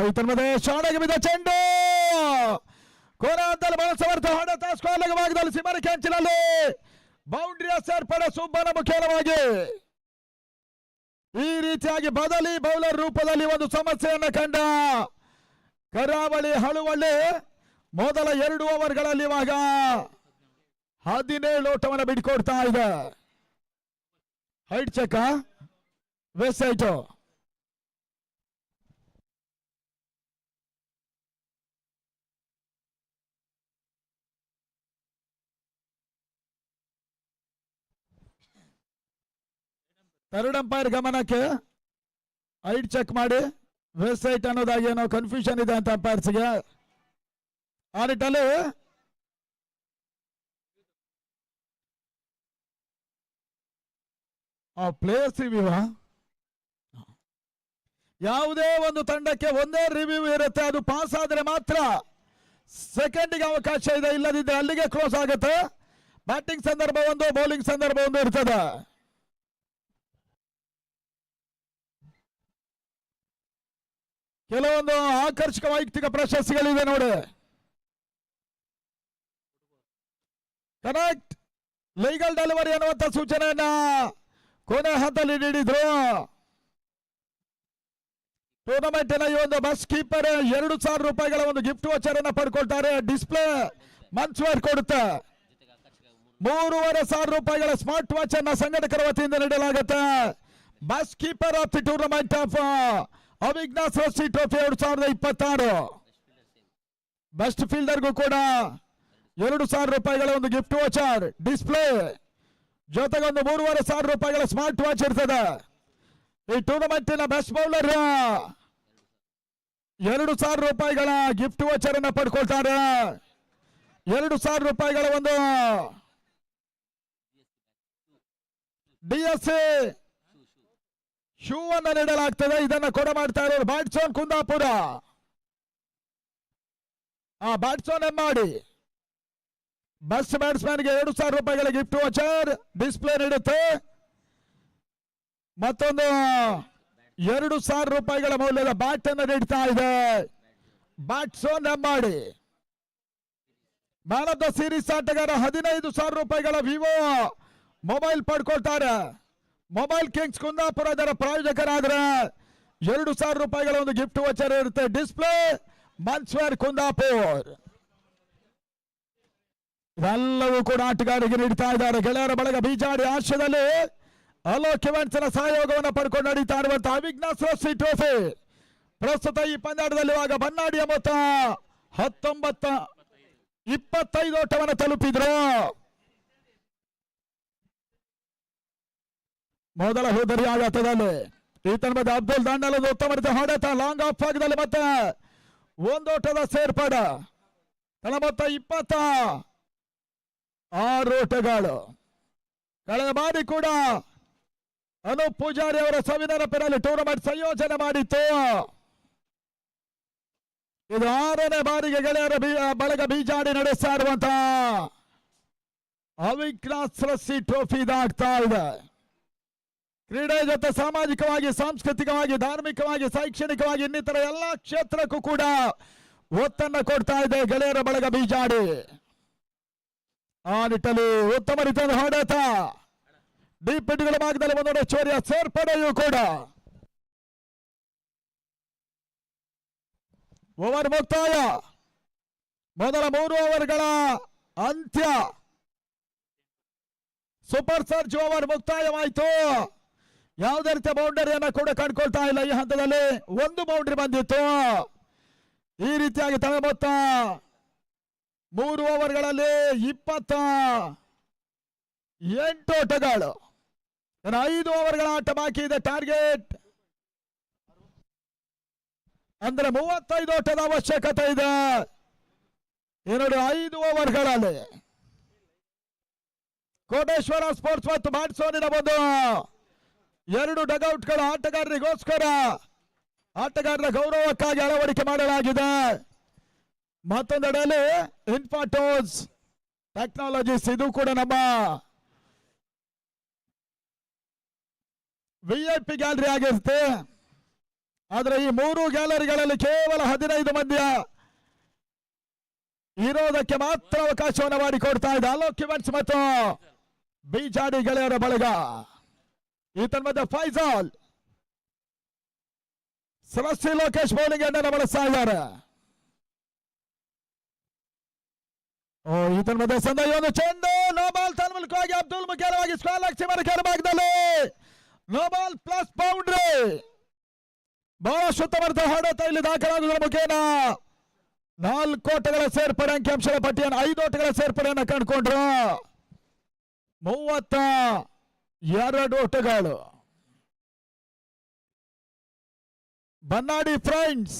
ಇತರ ಶಾಲೆಗೆ ಬಿದ್ದ ಚೆಂಡು ಕೋರಾದಲ್ಲಿ ಬಹಳ ಸಮರ್ಥ ಹೊಡೆತ. ಸ್ಕ್ವೇರ್ ಭಾಗದಲ್ಲಿ ಸಿಮರಿ ಕೆಂಚಿನಲ್ಲಿ ಬೌಂಡ್ರಿಯ ಸೇರ್ಪಡೆ ಸುಬ್ಬನ ಮುಖ್ಯವಾಗಿ ಈ ರೀತಿಯಾಗಿ ಬದಲಿ ಬೌಲರ್ ರೂಪದಲ್ಲಿ ಒಂದು ಸಮಸ್ಯೆಯನ್ನು ಕಂಡ ಕರಾವಳಿ ಹಳುವಳ್ಳಿ ಮೊದಲ 2 ಓವರ್ಗಳಲ್ಲಿ ಇವಾಗ 17 ಓಟವನ್ನು ಬಿಟ್ಕೊಡ್ತಾ ಇದೆ. Height check waist side third umpire ಗಮನಕ್ಕೆ ಹೈಟ್ ಚೆಕ್ ಮಾಡಿ ವೆಸ್ಟ್ ಸೈಟ್ ಅನ್ನೋದಾಗಿ ಏನೋ ಕನ್ಫ್ಯೂಷನ್ ಇದೆ ಅಂತ ಅಂಪೈರ್ಸ್ಗೆ. ಆ ನಿಟ್ಟಲ್ಲಿ ಪ್ಲೇಯರ್ಸ್ ರಿವ್ಯೂ ಯಾವುದೇ ಒಂದು ತಂಡಕ್ಕೆ ಒಂದೇ ರಿವ್ಯೂ ಇರುತ್ತೆ. ಅದು ಪಾಸ್ ಆದ್ರೆ ಮಾತ್ರ ಸೆಕೆಂಡ್ಗೆ ಅವಕಾಶ ಇದೆ, ಇಲ್ಲದಿದ್ದರೆ ಅಲ್ಲಿಗೆ ಕ್ಲೋಸ್ ಆಗುತ್ತೆ. ಬ್ಯಾಟಿಂಗ್ ಸಂದರ್ಭ ಒಂದು, ಬೌಲಿಂಗ್ ಸಂದರ್ಭ ಒಂದು ಇರ್ತದೆ. ಕೆಲವೊಂದು ಆಕರ್ಷಕ ವೈಯಕ್ತಿಕ ಪ್ರಶಸ್ತಿಗಳಿದೆ ನೋಡಿ. ಕರೆಕ್ಟ್ ಲೀಗಲ್ ಡೆಲಿವರಿ ಅನ್ನುವಂತ ಸೂಚನೆಯನ್ನ ಕೊನೆ ಹಂತದಲ್ಲಿ ನೀಡಿದ್ರು. ಟೂರ್ನಮೆಂಟಿನ ಈ ಒಂದು ಬಸ್ ಕೀಪರ್ 2,000 ರೂಪಾಯಿಗಳ ಒಂದು ಗಿಫ್ಟ್ ವಾಚರ್ ಅನ್ನ ಪಡ್ಕೊಳ್ತಾರೆ. ಡಿಸ್ಪ್ಲೇ ಮಂಚ್ ವೇರ್ ಕೊಡುತ್ತೆ. 3,500 ರೂಪಾಯಿಗಳ ಸ್ಮಾರ್ಟ್ ವಾಚ್ ಅನ್ನ ಸಂಘಟಕರ ವತಿಯಿಂದ ನೀಡಲಾಗುತ್ತೆ. Best keeper of the tournament of Avighna Srishti trophy 2026. Best ಫೀಲ್ಡರ್ಗೂ ಕೂಡ 2,000 ರೂಪಾಯಿಗಳ ಒಂದು ಗಿಫ್ಟ್ ವಾಚರ್, ಡಿಸ್ಪ್ಲೇ ಜೊತೆಗೆ ಒಂದು 3,500 ರೂಪಾಯಿಗಳ ಸ್ಮಾರ್ಟ್ ವಾಚ್ ಇರ್ತದೆ. ಈ ಟೂರ್ನಮೆಂಟಿನ ಬೆಸ್ಟ್ ಬೌಲರ್ 2,000 ರೂಪಾಯಿಗಳ ಗಿಫ್ಟ್ ವಾಚರ್ ಅನ್ನ ಪಡ್ಕೊಳ್ತಾರೆ. 2,000 ರೂಪಾಯಿಗಳ ಒಂದು DSC ಶೂ ಅನ್ನು ನೀಡಲಾಗ್ತದೆ. ಇದನ್ನ ಕೊಡ ಮಾಡ್ತಾ ಇರೋರು ಬ್ಯಾಟ್ಸೋನ್ ಕುಂದಾಪುರ. ಬ್ಯಾಟ್ಸೋನ್ ಮಾಡಿ ಬೆಸ್ಟ್ ಬ್ಯಾಟ್ಸ್ಮನ್ಗೆ 2,000 ರೂಪಾಯಿಗಳ ಗಿಫ್ಟ್ ವಾಚರ್ ಡಿಸ್ಪ್ಲೇ ನೀಡುತ್ತೆ. ಮತ್ತೊಂದು 2,000 ರೂಪಾಯಿಗಳ ಮೌಲ್ಯದ ಬ್ಯಾಟ್ ಅನ್ನು ನೀಡ್ತಾ ಇದೆ ಬ್ಯಾಟ್ಸೋನ್ ಮಾಡಿ. ಮ್ಯಾನ್ ಆಫ್ ದ ಸೀರೀಸ್ ಆಟಗಾರ 15,000 ರೂಪಾಯಿಗಳ ವಿವೋ ಮೊಬೈಲ್ ಪಡ್ಕೊಳ್ತಾರೆ. ಮೊಬೈಲ್ ಕಿಂಗ್ಸ್ ಕುಂದಾಪುರ ಇದರ ಪ್ರಾಯೋಜಕರಾದ್ರೆ 2,000 ರೂಪಾಯಿಗಳ ಒಂದು ಗಿಫ್ಟ್ ವಚರ್ ಇರುತ್ತೆ. Display menswear Kundapur. ಇವೆಲ್ಲವೂ ಕೂಡ ಆಟಗಾರರಿಗೆ ನೀಡ್ತಾ ಇದ್ದಾರೆ. ಗೆಳೆಯರ ಬಳಗ ಬೀಜಾಡಿ ಆಶ್ರಯದಲ್ಲಿ ಅಲೋಕ್ ಇವೆಂಟ್ಸ್ ಸಹಯೋಗವನ್ನು ಪಡ್ಕೊಂಡು ನಡೀತಾ ಇರುವಂತಹ ಅವಿಘ್ನ ಸೃಷ್ಟಿ ಟ್ರೋಫಿ ಪ್ರಸ್ತುತ ಈ ಪಂದ್ಯಾಟದಲ್ಲಿ ಇವಾಗ ಬನ್ನಾಡಿಯ ಮೊತ್ತ 25 ಓಟವನ್ನು ತಲುಪಿದ್ರು. ಮೊದಲ ಹೋದರಿ ಆಘಾತದಲ್ಲಿ ಈತನ ಮಧ್ಯೆ ಅಬ್ದುಲ್ ದಾಂಡಲ್ ಉತ್ತಮ ರೀತಿಯ ಹೊಡೆತ ಲಾಂಗ್ ಆಫ್ ಭಾಗದಲ್ಲಿ ಮತ್ತೆ ಒಂದೋಟದ ಸೇರ್ಪಡ ತಳ ಮೊತ್ತ 26 ಓಟಗಳು. ಕಳೆದ ಬಾರಿ ಕೂಡ ಅನೂಪ್ ಪೂಜಾರಿ ಅವರ ಸವಿನೆನಪಿನಲ್ಲಿ ಟೂರ್ನಮೆಂಟ್ ಸಂಯೋಜನೆ ಮಾಡಿತ್ತು. ಇದು 6ನೇ ಬಾರಿಗೆ ಗೆಳೆಯರ ಬಳಗ ಬೀಜಾಡಿ ನಡೆಸ್ತಾ ಇರುವಂತಹ ಅವಿಘ್ನ ಸೃಷ್ಟಿ ಟ್ರೋಫಿ ಇದಾಗ್ತಾ ಇದೆ. ಕ್ರೀಡೆ ಜೊತೆ ಸಾಮಾಜಿಕವಾಗಿ, ಸಾಂಸ್ಕೃತಿಕವಾಗಿ, ಧಾರ್ಮಿಕವಾಗಿ, ಶೈಕ್ಷಣಿಕವಾಗಿ ಇನ್ನಿತರ ಎಲ್ಲಾ ಕ್ಷೇತ್ರಕ್ಕೂ ಕೂಡ ಒತ್ತನ್ನು ಕೊಡ್ತಾ ಇದೆ ಗೆಳೆಯರ ಬಳಗ ಬೀಜಾಡಿ. ಆ ನಿಟ್ಟಲ್ಲಿ ಉತ್ತಮ ರೀತಿಯ ಹೊಡೆತ ಡೀಪ್ ಹಿಡ್ಗಳ ಭಾಗದಲ್ಲಿ ಒಂದು ಹೆಚ್ಚುವರಿಯ ಸೇರ್ಪಡೆಯೂ ಕೂಡ. ಓವರ್ ಮುಕ್ತಾಯ. ಮೊದಲ 3 ಓವರ್ಗಳ ಅಂತ್ಯ. ಸೂಪರ್ ಸರ್ಜ್ ಓವರ್ ಮುಕ್ತಾಯವಾಯಿತು. ಯಾವುದೇ ರೀತಿಯ ಬೌಂಡರಿಯನ್ನು ಕೂಡ ಕಂಡುಕೊಳ್ತಾ ಇಲ್ಲ ಈ ಹಂತದಲ್ಲಿ. ಒಂದು ಬೌಂಡ್ರಿ ಬಂದಿತ್ತು. ಈ ರೀತಿಯಾಗಿ ತಳ ಮೊತ್ತ 3 ಓವರ್ಗಳಲ್ಲಿ 28 ಓಟಗಳು. 5 ಓವರ್ಗಳ ಆಟ ಬಾಕಿ ಇದೆ. ಟಾರ್ಗೆಟ್ ಅಂದ್ರೆ 35 ಓಟದ ಅವಶ್ಯಕತೆ ಇದೆ. ಇನ್ನೊಂದು 5 ಓವರ್ಗಳಲ್ಲಿ ಕೋಟೇಶ್ವರ ಸ್ಪೋರ್ಟ್ಸ್ ಮತ್ತು ಬ್ಯಾಟ್ಸೋನಿನ ಒಂದು 2 ಡಗೌಟ್ಗಳು ಆಟಗಾರರಿಗೋಸ್ಕರ ಆಟಗಾರರ ಗೌರವಕ್ಕಾಗಿ ಅಳವಡಿಕೆ ಮಾಡಲಾಗಿದೆ. ಮತ್ತೊಂದೆಡೆಯಲ್ಲಿ ಇನ್ಫಾಟೋಸ್ ಟೆಕ್ನಾಲಜೀಸ್ ಇದು ಕೂಡ ನಮ್ಮ VIP ಗ್ಯಾಲರಿ ಆಗಿರುತ್ತೆ. ಆದರೆ ಈ 3 ಗ್ಯಾಲರಿಗಳಲ್ಲಿ ಕೇವಲ 15 ಮಂದಿಯ ಇರೋದಕ್ಕೆ ಮಾತ್ರ ಅವಕಾಶವನ್ನು ಮಾಡಿಕೊಡ್ತಾ ಇದೆ ಅಲೋಕ್ ಇವೆಂಟ್ಸ್ ಮತ್ತು ಬೀಜಾಡಿ ಗೆಳೆಯರ ಬಳಗ. ಈತನ ಮಧ್ಯೆ ಫೈಜಾಲ್ ಸರಸ್ಸಿ ಲೋಕೇಶ್ ಬೌಲಿಂಗ್ ಅನ್ನು ಬಳಸ್ತಾ ಇದ್ದಾರೆ. ಈತನ ಮಧ್ಯೆ ಸಂದರ್ಭ ಒಂದು ಚೆಂಡು ನೋ ಬಾಲ್ ತನ್ಮೂಲಕವಾಗಿ ಅಬ್ದುಲ್ ಮುಖ್ಯವಾಗಿ ಸ್ಕ್ವೇರ್ ಲೆಗ್ ಸೀಮರ ಕೆಳ ಭಾಗದಲ್ಲಿ ನೋ ಬಾಲ್ ಪ್ಲಸ್ ಬೌಂಡ್ರಿ. ಬಹಳ ಉತ್ತಮ ಹೊಡೆತ ಇಲ್ಲಿ ದಾಖಲಾಗುವುದರ ಮುಖೇನ 4 ಓಟಗಳ ಸೇರ್ಪಡೆ ಅಂಕಿಅಂಶದ ಪಟ್ಟಿಯನ್ನು 5 ಓಟಗಳ ಸೇರ್ಪಡೆಯನ್ನು ಕಂಡುಕೊಂಡ್ರು. 32 ಓಟಗಳು. ಬನ್ನಾಡಿ ಫ್ರೆಂಡ್ಸ್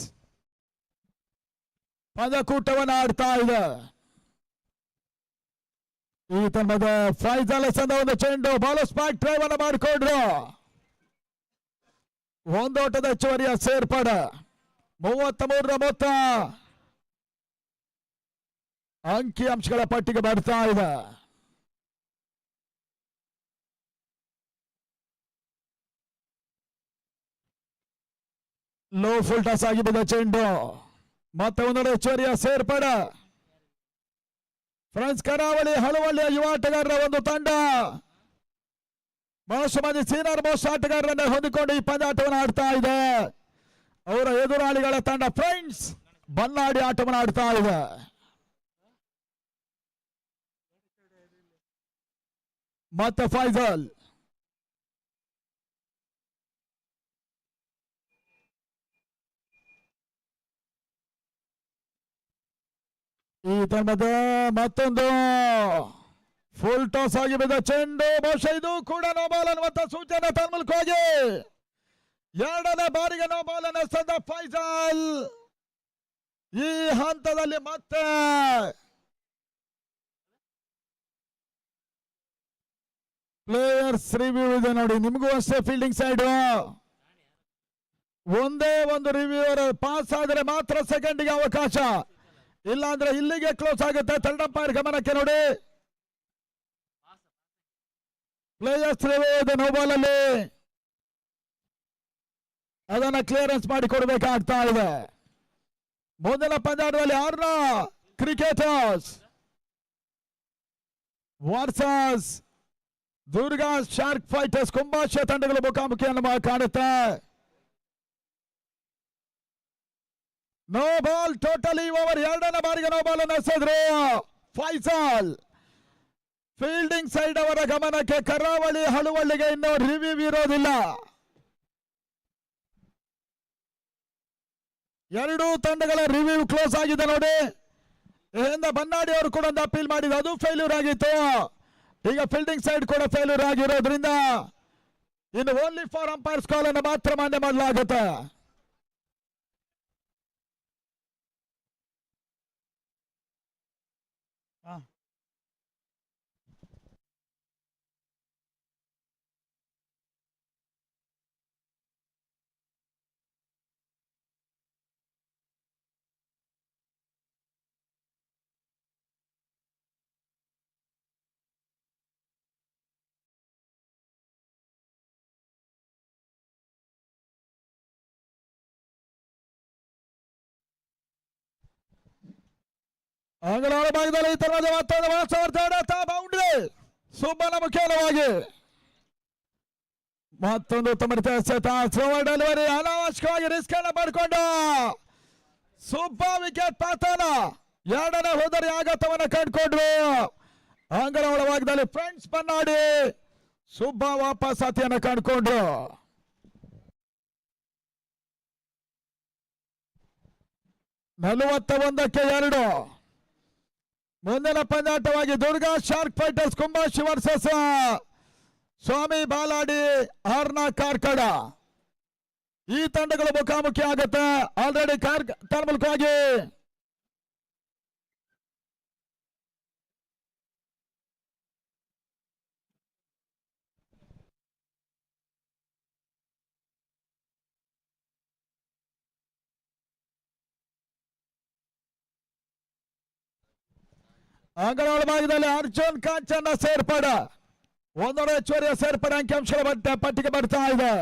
ಪದಕೂಟವನ್ನು ಆಡ್ತಾ ಇದೆ. ಈ ತನ್ನದ ಫೈಜಲ್ ಒಂದು ಚೆಂಡು ಬಾಲ್ ಸ್ಪಾಕ್ ಡ್ರೈವ್ ಅನ್ನು ಮಾಡಿಕೊಂಡ್ರು. 1 ಓಟದ ಹೆಚ್ಚುವರಿಯ ಸೇರ್ಪಡೆ. 33ರ ಮೊತ್ತ ಅಂಕಿಅಂಶಗಳ ಪಟ್ಟಿಗೆ ಬರ್ತಾ ಇದೆ. ಲೋ ಫುಲ್ ಟಾಸ್ ಆಗಿ ಬಿದ್ದ ಚೆಂಡು ಮತ್ತೆ 1 ಹೆಚ್ಚುವರಿಯ ಸೇರ್ಪಡೆ. ಫ್ರೆಂಡ್ಸ್ ಕರಾವಳಿ ಹಲವಳ್ಳಿಯ ಯುವ ಆಟಗಾರರ ಒಂದು ತಂಡ ಬಹಳಷ್ಟು ಮಂದಿ ಸೀನಿಯರ್ ಮೋಸ್ಟ್ ಆಟಗಾರರನ್ನ ಹೊಂದಿಕೊಂಡು ಈ ಪಂದ್ಯಾಟವನ್ನು ಆಡ್ತಾ ಇದೆ. ಅವರ ಎದುರಾಳಿಗಳ ತಂಡ ಫ್ರೆಂಡ್ಸ್ ಬನ್ನಾಡಿ ಆಟವನ್ನು ಆಡ್ತಾ ಇದೆ. ಮತ್ತೆ ಫೈಜಲ್ ಈ ತಂಡದ ಮತ್ತೊಂದು ಫುಲ್ ಟಾಸ್ ಆಗಿ ಬಿದ್ದ ಚೆಂಡು ಬಹುಶಃ ಇದು ಕೂಡ ನೋಬಾಲ್ ಅನ್ನುವಂತ ಸೂಚನೆ ತನ್ಮೂಲಕವಾಗಿ 2ನೇ ಬಾರಿಗೆ ನೋಬಾಲ್ ಅನ್ನಿಸಿದ ಫೈಜಲ್. ಈ ಹಂತದಲ್ಲಿ ಮತ್ತೆ ಪ್ಲೇಯರ್ಸ್ ರಿವ್ಯೂ ಇದೆ ನೋಡಿ. ನಿಮಗೂ ಅಷ್ಟೇ ಫೀಲ್ಡಿಂಗ್ ಸೈಡ್ ಒಂದೇ ಒಂದು ರಿವ್ಯೂವರ್ ಪಾಸ್ ಆದರೆ ಮಾತ್ರ ಸೆಕೆಂಡ್ಗೆ ಅವಕಾಶ, ಇಲ್ಲಾಂದ್ರೆ ಇಲ್ಲಿಗೆ ಕ್ಲೋಸ್ ಆಗುತ್ತೆ. ಥರ್ಡ್ ಅಂಪೈರ್ ಗಮನಕ್ಕೆ ನೋಡಿ. ಪ್ಲೇಯರ್ಸ್ ರಿವ್ಯೂ ನೋಬಾಲ್ ಅಲ್ಲಿ ಅದನ್ನ ಕ್ಲಿಯರೆನ್ಸ್ ಮಾಡಿ ಕೊಡಬೇಕಾಗ್ತಾ ಇದೆ. ಮೊದಲ ಪಂದ್ಯದಲ್ಲಿ Arna cricketers versus Durga shark fighters ಕುಂಬಾಶಿಯ ತಂಡಗಳು ಮುಖಾಮುಖಿಯನ್ನು ಕಾಣುತ್ತೆ. No ball totally over. ಎರಡನೇ ಬಾರಿಗೆ ನೋ ಬಾಲ್ ಅನ್ನು ಎಸೆದ್ರು ಫೈಸಲ್. ಫೀಲ್ಡಿಂಗ್ ಸೈಡ್ ಅವರ ಗಮನಕ್ಕೆ ಕರಾವಳಿ ಹಳುವಳ್ಳಿಗೆ ಇನ್ನೂ ರಿವ್ಯೂ ಇರೋದಿಲ್ಲ. ಎರಡೂ ತಂಡಗಳ ರಿವ್ಯೂ ಕ್ಲೋಸ್ ಆಗಿದೆ ನೋಡಿ. ಬನ್ನಾಡಿ ಅವರು ಕೂಡ ಒಂದು ಅಪೀಲ್ ಮಾಡಿದ್ರು, ಅದು ಫೇಲ್ಯೂರ್ ಆಗಿತ್ತು. ಈಗ ಫೀಲ್ಡಿಂಗ್ ಸೈಡ್ ಕೂಡ ಫೇಲ್ಯೂರ್ ಆಗಿರೋದ್ರಿಂದ ಇನ್ನು ಓನ್ಲಿ ಫಾರ್ ಅಂಪೈರ್ಸ್ ಕಾಲ್ ಅನ್ನು ಮಾತ್ರ ಮಾನ್ಯ ಮಾಡಲಾಗುತ್ತೆ. ಅಂಗಲಾಳ ಭಾಗದಲ್ಲಿ ಈ ತರಹದ ಮತ್ತೊಂದು ಬೌಂಡ್ರಿ ಸುಬ್ಬನ ಮುಖ್ಯವಾಗಿ ಮತ್ತೊಂದು ಉತ್ತಮ ಡೆಲಿವರಿ ಅನಾವಶ್ಯಕವಾಗಿ ರಿಸ್ಕ್ ಅನ್ನು ಪಡ್ಕೊಂಡು ಸುಬ್ಬ ವಿಕೆಟ್ ಪಾತಾನ ಎರಡನೇ ಹೋದರಿ ಆಘಾತವನ್ನು ಕಂಡುಕೊಂಡ್ರು. ಅಂಗಲಾಳ ಭಾಗದಲ್ಲಿ ಫ್ರೆಂಡ್ಸ್ ಬನ್ನಾಡಿ ಸುಬ್ಬ ವಾಪಸ್ ಸಾಥಿಯನ್ನು ಕಂಡುಕೊಂಡ್ರು. ನಲವತ್ತೊಂದಕ್ಕೆ 2 ಮುಂದಿನ ಪಂದ್ಯಾಟವಾಗಿ Durga shark fighters Kumbashi versus ಸ್ವಾಮಿ ಬಾಲಾಡಿ ಆರ್ನ ಕಾರ್ಕಳ. ಈ ತಂಡಗಳು ಮುಖಾಮುಖಿ ಆಗುತ್ತೆ. ಆಲ್ರೆಡಿ ತನ್ಮೂಲಕವಾಗಿ ಅಂಗನವಾಡಿ ಭಾಗದಲ್ಲಿ ಅರ್ಜುನ್ ಕಾಂಚನ್ನ ಸೇರ್ಪಡೆ, ಒಂದೊಂದು ಹೆಚ್ಚುವರಿಯ ಸೇರ್ಪಡೆ ಅಂಕಿಅಂಶಗಳ ಪಟ್ಟಿಗೆ ಬರ್ತಾ ಇದೆ.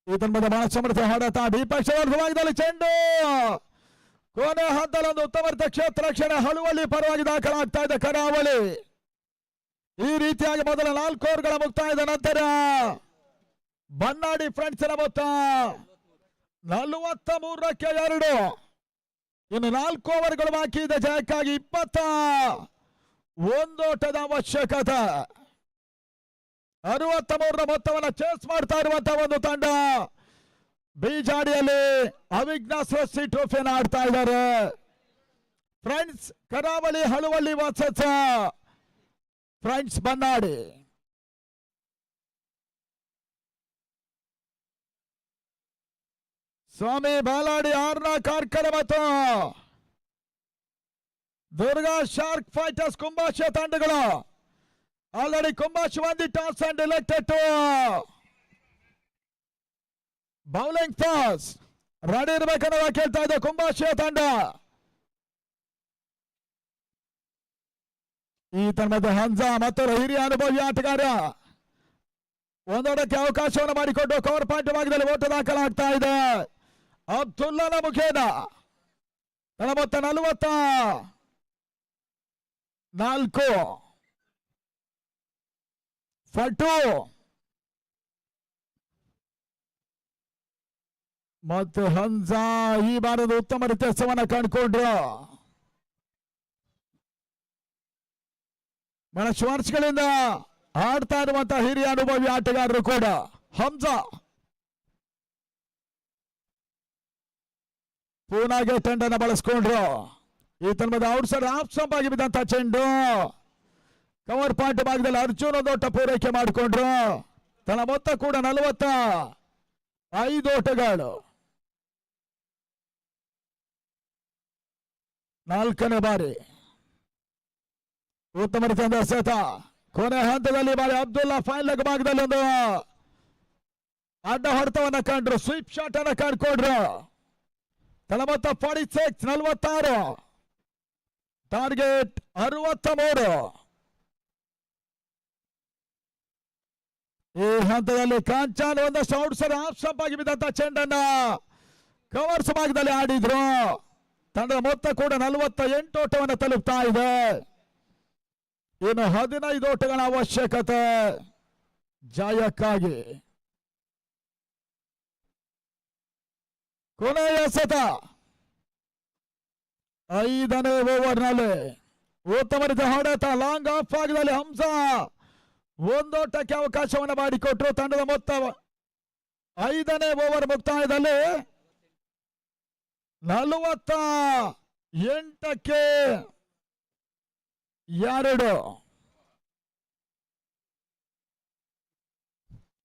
ಈ ತಂಡದ ಬಹಳ ಸಮರ್ಥ ಹೊಡೆತ ದೀಪಕ್ಷ ಭಾಗದಲ್ಲಿ ಚೆಂಡು ಕೊನೆ ಹಂತದಲ್ಲಿ ಒಂದು ಉತ್ತಮ ಕ್ಷೇತ್ರ ರಕ್ಷಣೆ ಹಳುವಳ್ಳಿ ಪರವಾಗಿ ದಾಖಲಾಗ್ತಾ ಇದೆ ಕರಾವಳಿ. ಈ ರೀತಿಯಾಗಿ ಮೊದಲ 4 ಓವರ್ಗಳ ಮುಕ್ತಾಯದ ನಂತರ ಬನ್ನಾಡಿ ಫ್ರೆಂಡ್ಸ್ನ ಮೊತ್ತ 43ಕ್ಕೆ 2. ಇನ್ನು 4 ಓವರ್ಗಳು ಬಾಕಿ ಇದೆ ಜಯಕ್ಕಾಗಿ 21 ಓಟದ ಅವಶ್ಯಕತೆ. 63ರ ಮೊತ್ತವನ್ನು ಚೇಸ್ ಮಾಡ್ತಾ ಇರುವಂತಹ ಒಂದು ತಂಡ ಬೀಜಾಡಿಯಲ್ಲಿ ಅವಿಘ್ನ ಸೃಷ್ಟಿ ಟ್ರೋಫಿಯನ್ನು ಆಡ್ತಾ ಇದ್ದಾರೆ. ಫ್ರೆಂಡ್ಸ್ ಕರಾವಳಿ ಹಳುವಳ್ಳಿ ವರ್ಸಸ್ ಫ್ರೆಂಡ್ಸ್ ಬನ್ನಾಡಿ. ಸ್ವಾಮಿ ಬಾಲಾಡಿ ಆರ್ನ ಕಾರ್ಕಳ ಮತ್ತು ದುರ್ಗಾ ಶಾರ್ಕ್ ಫೈಟರ್ಸ್ ಕುಂಬಾಶಿಯ ತಂಡಗಳು ಆಲ್ರೆಡಿ ಕುಂಬಾಶಿ ಒಂದು toss and elected to bowling toss ready ಇರಬೇಕನ್ನೋ ಕೇಳ್ತಾ ಇದೆ ಕುಂಬಾಶಿಯ ತಂಡ. ಈ ತಂಡದ ಹಂಜಾ ಮತ್ತು ಹಿರಿಯ ಅನುಭವಿ ಆಟಗಾರ ಒಂದೊಂದಕ್ಕೆ ಅವಕಾಶವನ್ನು ಮಾಡಿಕೊಂಡು ಕವರ್ ಪಾಯಿಂಟ್ ಭಾಗದಲ್ಲಿ ಓಟ ದಾಖಲಾಗ್ತಾ ಇದೆ. ಅಬ್ದುಲ್ಲನ ಮುಖೇನ ತನ್ನ ಮೊತ್ತ 44. ಫಟು ಮತ್ತು ಹಂಜಾ ಈ ಬಾರದ ಉತ್ತಮ ವ್ಯತ್ಯಾಸವನ್ನು ಕಂಡುಕೊಂಡ್ರು. ಬಹಳ ವರ್ಷಗಳಿಂದ ಆಡ್ತಾ ಇರುವಂತಹ ಹಿರಿಯ ಅನುಭವಿ ಆಟಗಾರರು ಕೂಡ ಹಂಜಾ ಪೂನಾಗೆ ತಂಡನ ಬಳಸ್ಕೊಂಡ್ರು. ಈ ತಂಡದ ಔಟ್ ಸೈಡ್ ಆಫ್ ಸ್ಟಂಪ್ ಆಗಿ ಬಿದ್ದಂತ ಚೆಂಡು ಕವರ್ ಪಾಯಿಂಟ್ ಭಾಗದಲ್ಲಿ ಅರ್ಜುನ್ ಒಂದು ಓಟ ಪೂರೈಕೆ ಮಾಡಿಕೊಂಡ್ರು. ತನ್ನ ಮೊತ್ತ ಕೂಡ 45 ಓಟಗಳು. 4ನೇ ಬಾರಿ ಉತ್ತಮ ರೀತಿಯಿಂದ ಎಸೆತ. ಕೊನೆ ಹಂತದಲ್ಲಿ ಬಾರಿ ಅಬ್ದುಲ್ಲಾ ಫೈನಲ್ ಭಾಗದಲ್ಲಿ ಒಂದು ಅಡ್ಡ ಹೊಡೆತವನ್ನ ಕಂಡ್ರು, ಸ್ವೀಪ್ ಶಾಟ್ ಅನ್ನ ಕಂಡುಕೊಂಡ್ರು. ತಳಮೊತ್ತ 46 46, ಟಾರ್ಗೆಟ್ 63. ಈ ಹಂತದಲ್ಲಿ ಕಾಂಚಾನ್ ಒಂದಷ್ಟು ಔಟ್ಸೈಡ್ ಆಫ್ ಸ್ಟಂಪ್ ಆಗಿ ಬಿದ್ದಂತ ಚೆಂಡನ್ನ ಕವರ್ಸ್ ಭಾಗದಲ್ಲಿ ಆಡಿದ್ರು. ತಂಡದ ಮೊತ್ತ ಕೂಡ 48 ಓಟವನ್ನು ತಲುಪ್ತಾ ಇದೆ. ಇನ್ನು 15 ಓಟಗಳ ಅವಶ್ಯಕತೆ ಜಯಕ್ಕಾಗಿ. ಕೊನೆಯ ಸತ 5ನೇ ಓವರ್ನಲ್ಲಿ ಉತ್ತಮ ರೀತಿಯ ಹೊಡೆತ, ಲಾಂಗ್ ಆಫ್ ಭಾಗದಲ್ಲಿ ಹಂಸ ಒಂದೋಟಕ್ಕೆ ಅವಕಾಶವನ್ನು ಮಾಡಿಕೊಟ್ರು. ತಂಡದ ಮೊತ್ತ 5ನೇ ಓವರ್ ಮುಕ್ತಾಯದಲ್ಲಿ 48ಕ್ಕೆ 2.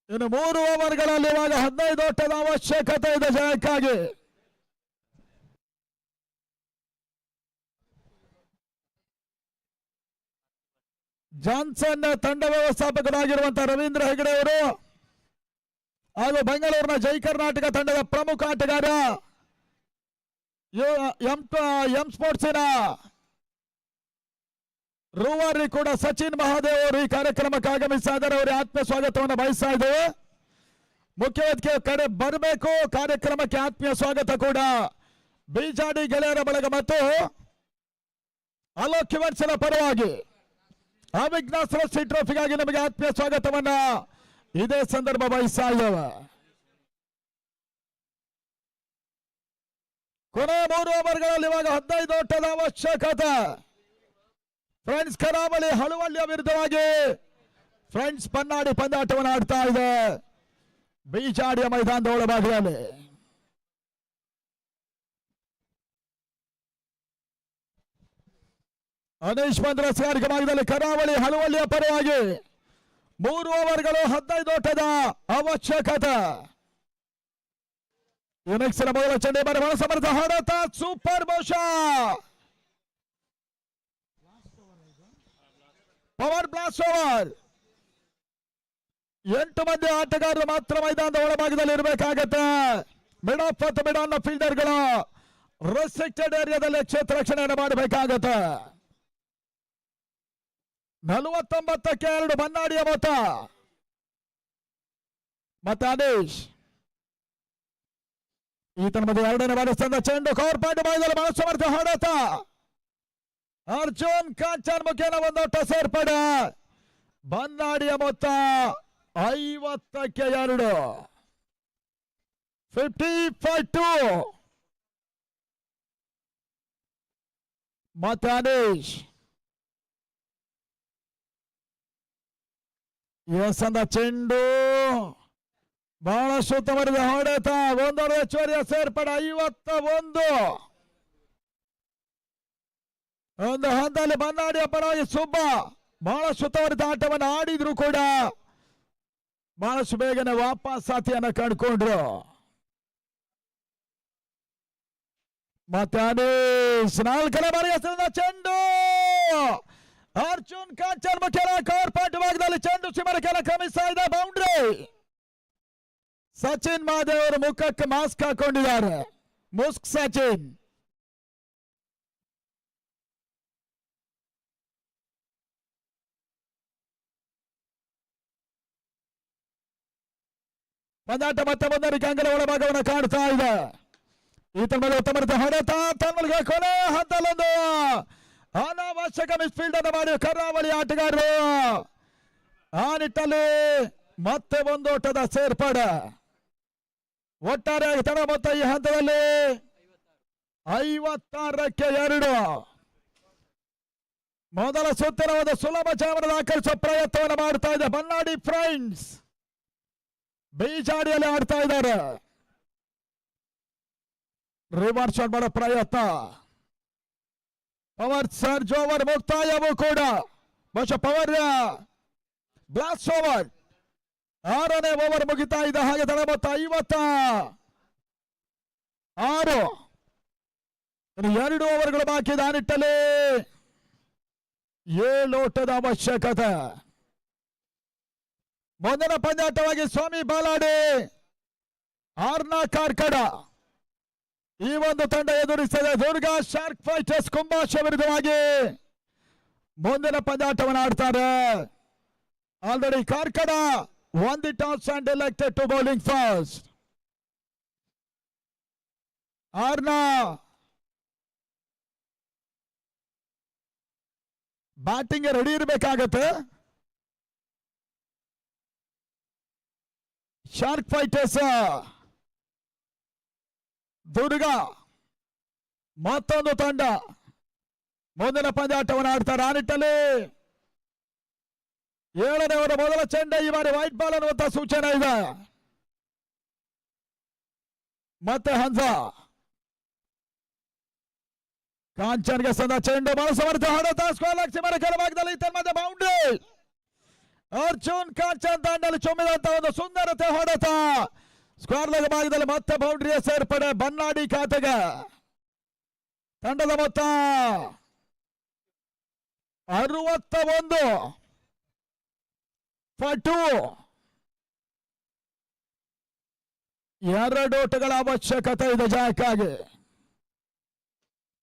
ಇನ್ನು 3 ಓವರ್ಗಳಲ್ಲಿ ಇವಾಗ 15 ಓಟದ ಅವಶ್ಯಕತೆ ಇದೆ ಜಯಕ್ಕಾಗಿ. ಜಾನ್ಸನ್ ತಂಡ ವ್ಯವಸ್ಥಾಪಕರಾಗಿರುವಂತಹ ರವೀಂದ್ರ ಹೆಗಡೆ ಅವರು ಹಾಗೂ ಬೆಂಗಳೂರಿನ ಜೈ ಕರ್ನಾಟಕ ತಂಡದ ಪ್ರಮುಖ ಆಟಗಾರ ಎಂ ಸ್ಪೋರ್ಟ್ಸಿನ ರೂವಾರಿ ಕೂಡ ಸಚಿನ್ ಮಹಾದೇವ್ ಅವರು ಈ ಕಾರ್ಯಕ್ರಮಕ್ಕೆ ಆಗಮಿಸ್ತಾ ಇದ್ದಾರೆ. ಅವರ ಆತ್ಮೀಯ ಸ್ವಾಗತವನ್ನು ಬಯಸ್ತಾ ಇದ್ದೇವೆ. ಮುಖ್ಯ ವೇದಿಕೆ ಕಡೆ ಬರಬೇಕು. ಕಾರ್ಯಕ್ರಮಕ್ಕೆ ಆತ್ಮೀಯ ಸ್ವಾಗತ ಕೂಡ ಬಿಜಾಡಿ ಗೆಳೆಯರ ಬಳಗ ಮತ್ತು ಅಲೋಕ್ ಕಿವನ್ಸನ ಪರವಾಗಿ ಅವಿಘ್ನ ಸರಸ್ವತಿ ಟ್ರೋಫಿಗಾಗಿ ನಮಗೆ ಆತ್ಮೀಯ ಸ್ವಾಗತವನ್ನ ಇದೇ ಸಂದರ್ಭ ಬಯಸ್ತಾ ಇದ್ದೇವೆ. ಕೊನೆ 3 ಓವರ್ಗಳಲ್ಲಿ ಇವಾಗ 15 ಓಟದ ಅವಶ್ಯಕತೆ. ಫ್ರೆಂಡ್ಸ್ ಕರಾವಳಿ ಹಳುವಳ್ಳಿಯ ವಿರುದ್ಧವಾಗಿ ಫ್ರೆಂಡ್ಸ್ ಪನ್ನಾಡಿ ಪಂದ್ಯಾಟವನ್ನು ಆಡ್ತಾ ಇದೆ ಬಿಜಾಡಿಯ ಮೈದಾನದ ಒಳಭಾಗದಲ್ಲಿ. ಅನೀಶ್ ಬಂದ್ರ ಸ್ಕಾರಿಕ ಭಾಗದಲ್ಲಿ ಕರಾವಳಿ ಹಳುವಳ್ಳಿಯ ಪರವಾಗಿ 3 ಓವರ್ಗಳು 15 ಓಟದ ಅವಶ್ಯಕತೆ. ಯುನಿಕ್ಸ್ನ ಮೊದಲ ಚೆಂಡೆ ಬಾರಿ ಬಹಳ ಸಮರ್ಥ ಹೊಡೆತ, ಸೂಪರ್ ಬಹುಶಃ ಪವರ್ ಬ್ಲಾಸ್ಟ್ ಓವರ್. 8 ಮಂದಿ ಆಟಗಾರರು ಮಾತ್ರ ಮೈದಾನದ ಒಳಭಾಗದಲ್ಲಿ ಇರಬೇಕಾಗತ್ತೆ. ಮಿಡ್ ಆಫ್ ಮತ್ತು ಮಿಡ್ ಆನ್ ಫೀಲ್ಡರ್ಗಳು ರೆಸ್ಟ್ರಿಕ್ಟೆಡ್ ಏರಿಯಾದಲ್ಲಿ ಕ್ಷೇತ್ರ ರಕ್ಷಣೆಯನ್ನು ಮಾಡಬೇಕಾಗತ್ತೆ. 49ಕ್ಕೆ 2 ಬನ್ನಾಡಿಯ ಮೊತ್ತ. ಮತ್ತೆ ಅನೀಶ್ ಈತನ ಮಧ್ಯೆ 2ನೇ ಬಾರಿ ತಂದ ಚೆಂಡು ಕವರ್ ಪಾಯಿಂಟ್ ಭಾಗದಲ್ಲಿ ಬಹಳ ಸಮರ್ಥ ಹೊಡೆತ. ಅರ್ಜುನ್ ಕಾಂಚನ್ ಮುಖೇನ ಒಂದೋಟ ಸೇರ್ಪಡೆ. ಬನ್ನಾಡಿಯ ಮೊತ್ತ 50ಕ್ಕೆ 2, 55-2. ಮತ್ತೆ ಅನೀಶ್ ಎಸ್ ಅಂದ ಚೆಂಡು ಬಹಳಷ್ಟು ಉತ್ತಮವಾದ ಹೊಡೆತ. ಒಂದರ ಹೆಚ್ಚುವರಿಯ ಸೇರ್ಪಡೆ 51. ಒಂದು ಹಂತದಲ್ಲಿ ಬನ್ನಾಡಿಯ ಪರವಾಗಿ ಸುಬ್ಬ ಬಹಳಷ್ಟು ಉತ್ತಮವಾದ ಆಟವನ್ನು ಆಡಿದ್ರು ಕೂಡ ಬಹಳಷ್ಟು ಬೇಗನೆ ವಾಪಸ್ ಸಾಥಿಯನ್ನು ಕಂಡುಕೊಂಡ್ರು. ಮತ್ತೆ ಅನೀಶ್ 4ನೇ ಬಾರಿ ಹೆಸರಿನ ಚೆಂಡು. ಅರ್ಜುನ್ ಕಾಂಚನ್ ಮುಖೇನ ಕವರ್ ಪಾಯಿಂಟ್ ಭಾಗದಲ್ಲಿ ಚೆಂಡು ಸಿಮರಕೆಲ್ಲ ಕ್ರಮಿಸ್ತಾ ಇದೆ. ಬೌಂಡ್ರಿ. ಸಚಿನ್ ಮಹಾದೇವ್ ಅವರು ಮುಖಕ್ಕೆ ಮಾಸ್ಕ್ ಹಾಕೊಂಡಿದ್ದಾರೆ. ಮುಸ್ಕ್ ಸಚಿನ್. ಪಂದ್ಯಾಟ ಮತ್ತೆ ಮುಂದರಿಗೆ ಅಂಗಲ ಒಳಭಾಗವನ್ನು ಕಾಣ್ತಾ ಇದೆ. ಈತನ ಮೇಲೆ ಉತ್ತಮ ಹೊಡೆತ. ತನ್ಮೂಲಕ ಕೊನೆ ಹಂತಲ್ಲೊಂದು ಅನಾವಶ್ಯಕ ಮಿಸ್ಫೀಲ್ಡ್ ಅನ್ನು ಮಾಡಿ ಕರಾವಳಿ ಆಟಗಾರರು. ಆ ನಿಟ್ಟಲ್ಲಿ ಮತ್ತೆ ಒಂದೋಟದ ಸೇರ್ಪಡೆ. ಒಟ್ಟಾರೆಯಾಗಿ ತಡ ಮೊತ್ತ ಈ ಹಂತದಲ್ಲಿ 56ಕ್ಕೆ 2. ಮೊದಲ ಸುತ್ತಿನ ಒಂದು ಸುಲಭ ಜಯವನ್ನು ದಾಖಲಿಸುವ ಪ್ರಯತ್ನವನ್ನು ಮಾಡ್ತಾ ಇದೆ ಬನ್ನಾಡಿ ಫ್ರೆಂಡ್ಸ್. ಬಿಜಾಡಿಯಲ್ಲಿ ಆಡ್ತಾ ಇದ್ದಾರೆ. ರಿವರ್ಸ್ ಶಾಟ್ ಮಾಡೋ ಪ್ರಯತ್ನ. ಪವರ್ ಸರ್ಜ್ ಓವರ್ ಮುಕ್ತಾಯವೂ ಕೂಡ ಬಹುಶಃ ಪವರ್ ಬ್ಲಾಸ್ಟ್ ಓವರ್ 6ನೇ ಓವರ್ ಮುಗಿತಾ ಇದೆ. ಹಾಗೆ ತಡ ಮೊತ್ತ 56. 2 ಓವರ್ಗಳು ಬಾಕಿ ಇದೆ. ಆ ನಿಟ್ಟಲ್ಲಿ 7 ಓಟದ ಅವಶ್ಯಕತೆ. ಮುಂದಿನ ಪಂದ್ಯಾಟವಾಗಿ ಸ್ವಾಮಿ ಬಾಲಾಡಿ ಆರ್ನಾ ಕಾರ್ಕಡ ಈ ಒಂದು ತಂಡ ಎದುರಿಸಿದೆ ದುರ್ಗಾ ಶಾರ್ಕ್ ಫೈಟರ್ಸ್ ಕುಂಬಾಶ ವಿರುದ್ಧವಾಗಿ ಮುಂದಿನ ಪಂದ್ಯಾಟವನ್ನು ಆಡ್ತಾರೆ. Already Karkada won the toss and elected to bowling first. Arna batting ready ಇರಬೇಕಾಗತ್ತೆ. ಶಾರ್ಕ್ ಫೈಟರ್ಸ್ ದುರ್ಗಾ ಮತ್ತೊಂದು ತಂಡ ಮುಂದಿನ ಪಂದ್ಯಾಟವನ್ನು ಆಡ್ತಾರೆ. ಆ ನಿಟ್ಟಲ್ಲಿ 7ನೇ ಓವರ್ ಮೊದಲ ಚೆಂಡ ಈ ಬಾರಿ ವೈಟ್ ಬಾಲ್ ಅನ್ನುವಂತ ಸೂಚನೆ ಇದೆ. ಮತ್ತೆ ಹಂಸ ಕಾಂಚನ್ಗೆ ಸಂದ ಚೆಂಡು ಬಹಳ ಸಮರ್ಥ ಹೊಡೆತ ಸ್ಕ್ವೇರ್ ಲೆಗ್ ಸಿಮರ ಕೆಳಭಾಗದಲ್ಲಿ ತನ್ಮಧ್ಯೆ ಬೌಂಡ್ರಿ. ಅರ್ಜುನ್ ಕಾಂಚನ್ ದಾಂಡಲ್ಲಿ ಚುಮ್ಮಿದಂತ ಒಂದು ಸುಂದರತೆ ಹೊಡೆತ ಸ್ಕ್ವೇರ್ ಲೆಗ್ ಭಾಗದಲ್ಲಿ ಮತ್ತೆ ಬೌಂಡ್ರಿಯ ಸೇರ್ಪಡೆ ಬನ್ನಾಡಿ ಖಾತೆಗೆ. ತಂಡದ ಮೊತ್ತ 61 ಫಾರ್ 2. 2 ಓಟಗಳ ಅವಶ್ಯಕತೆ ಇದೆ ಜಯಕ್ಕಾಗಿ.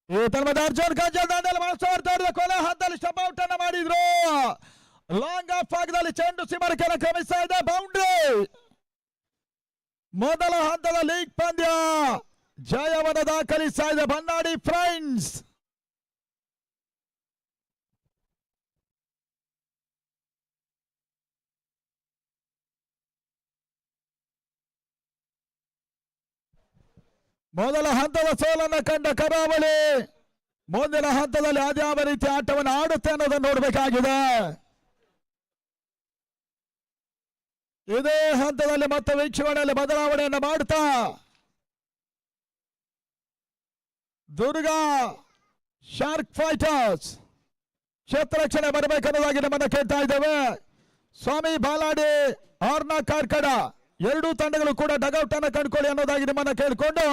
ಈ ತನ್ಮದ ಅರ್ಜುನ್ ಕಾಂಚನ್ ದಾಂಡಲ್ಲಿ ಮಾಸ್ಟರ್ ಕೊನೆ ಹಂತದಲ್ಲಿ ಸ್ಟಂಪ್ ಔಟ್ ಅನ್ನು ಮಾಡಿದ್ರು. ಲಾಂಗ್ ಆಫ್ ಭಾಗದಲ್ಲಿ ಚೆಂಡು ಸಿಮರಕ್ಕೆ ಕ್ರಮಿಸ್ತಾ ಇದೆ ಬೌಂಡ್ರಿ. ಮೊದಲ ಹಂತದ ಲೀಗ್ ಪಂದ್ಯ ಜಯವನ್ನು ದಾಖಲಿಸ್ತಾ ಇದೆ ಬನ್ನಾಡಿ ಫ್ರೆಂಡ್ಸ್. ಮೊದಲ ಹಂತದ ಸೋಲನ್ನು ಕಂಡ ಕರಾವಳಿ ಮುಂದಿನ ಹಂತದಲ್ಲಿ ಅದ್ಯಾವ ರೀತಿ ಆಟವನ್ನು ಆಡುತ್ತೆ ಅನ್ನೋದನ್ನು ನೋಡಬೇಕಾಗಿದೆ. ಇದೇ ಹಂತದಲ್ಲಿ ಮತ್ತೆ ವೀಕ್ಷಣೆಯಲ್ಲಿ ಬದಲಾವಣೆಯನ್ನು ಮಾಡ್ತಾ ದುರ್ಗಾ ಶಾರ್ಕ್ ಫೈಟರ್ಸ್ ಕ್ಷೇತ್ರ ರಕ್ಷಣೆ ಬರಬೇಕನ್ನೋದಾಗಿ ನಮ್ಮನ್ನು ಕೇಳ್ತಾ ಇದ್ದೇವೆ. ಸ್ವಾಮಿ ಬಾಲಾಡಿ ಆರ್ನಾ ಕಾರ್ಕಡ ಎರಡೂ ತಂಡಗಳು ಕೂಡ ಡಗೌಟ್ ಅನ್ನು ಕಂಡುಕೊಳ್ಳಿ ಅನ್ನೋದಾಗಿ ನಿಮ್ಮನ್ನು ಕೇಳಿಕೊಂಡು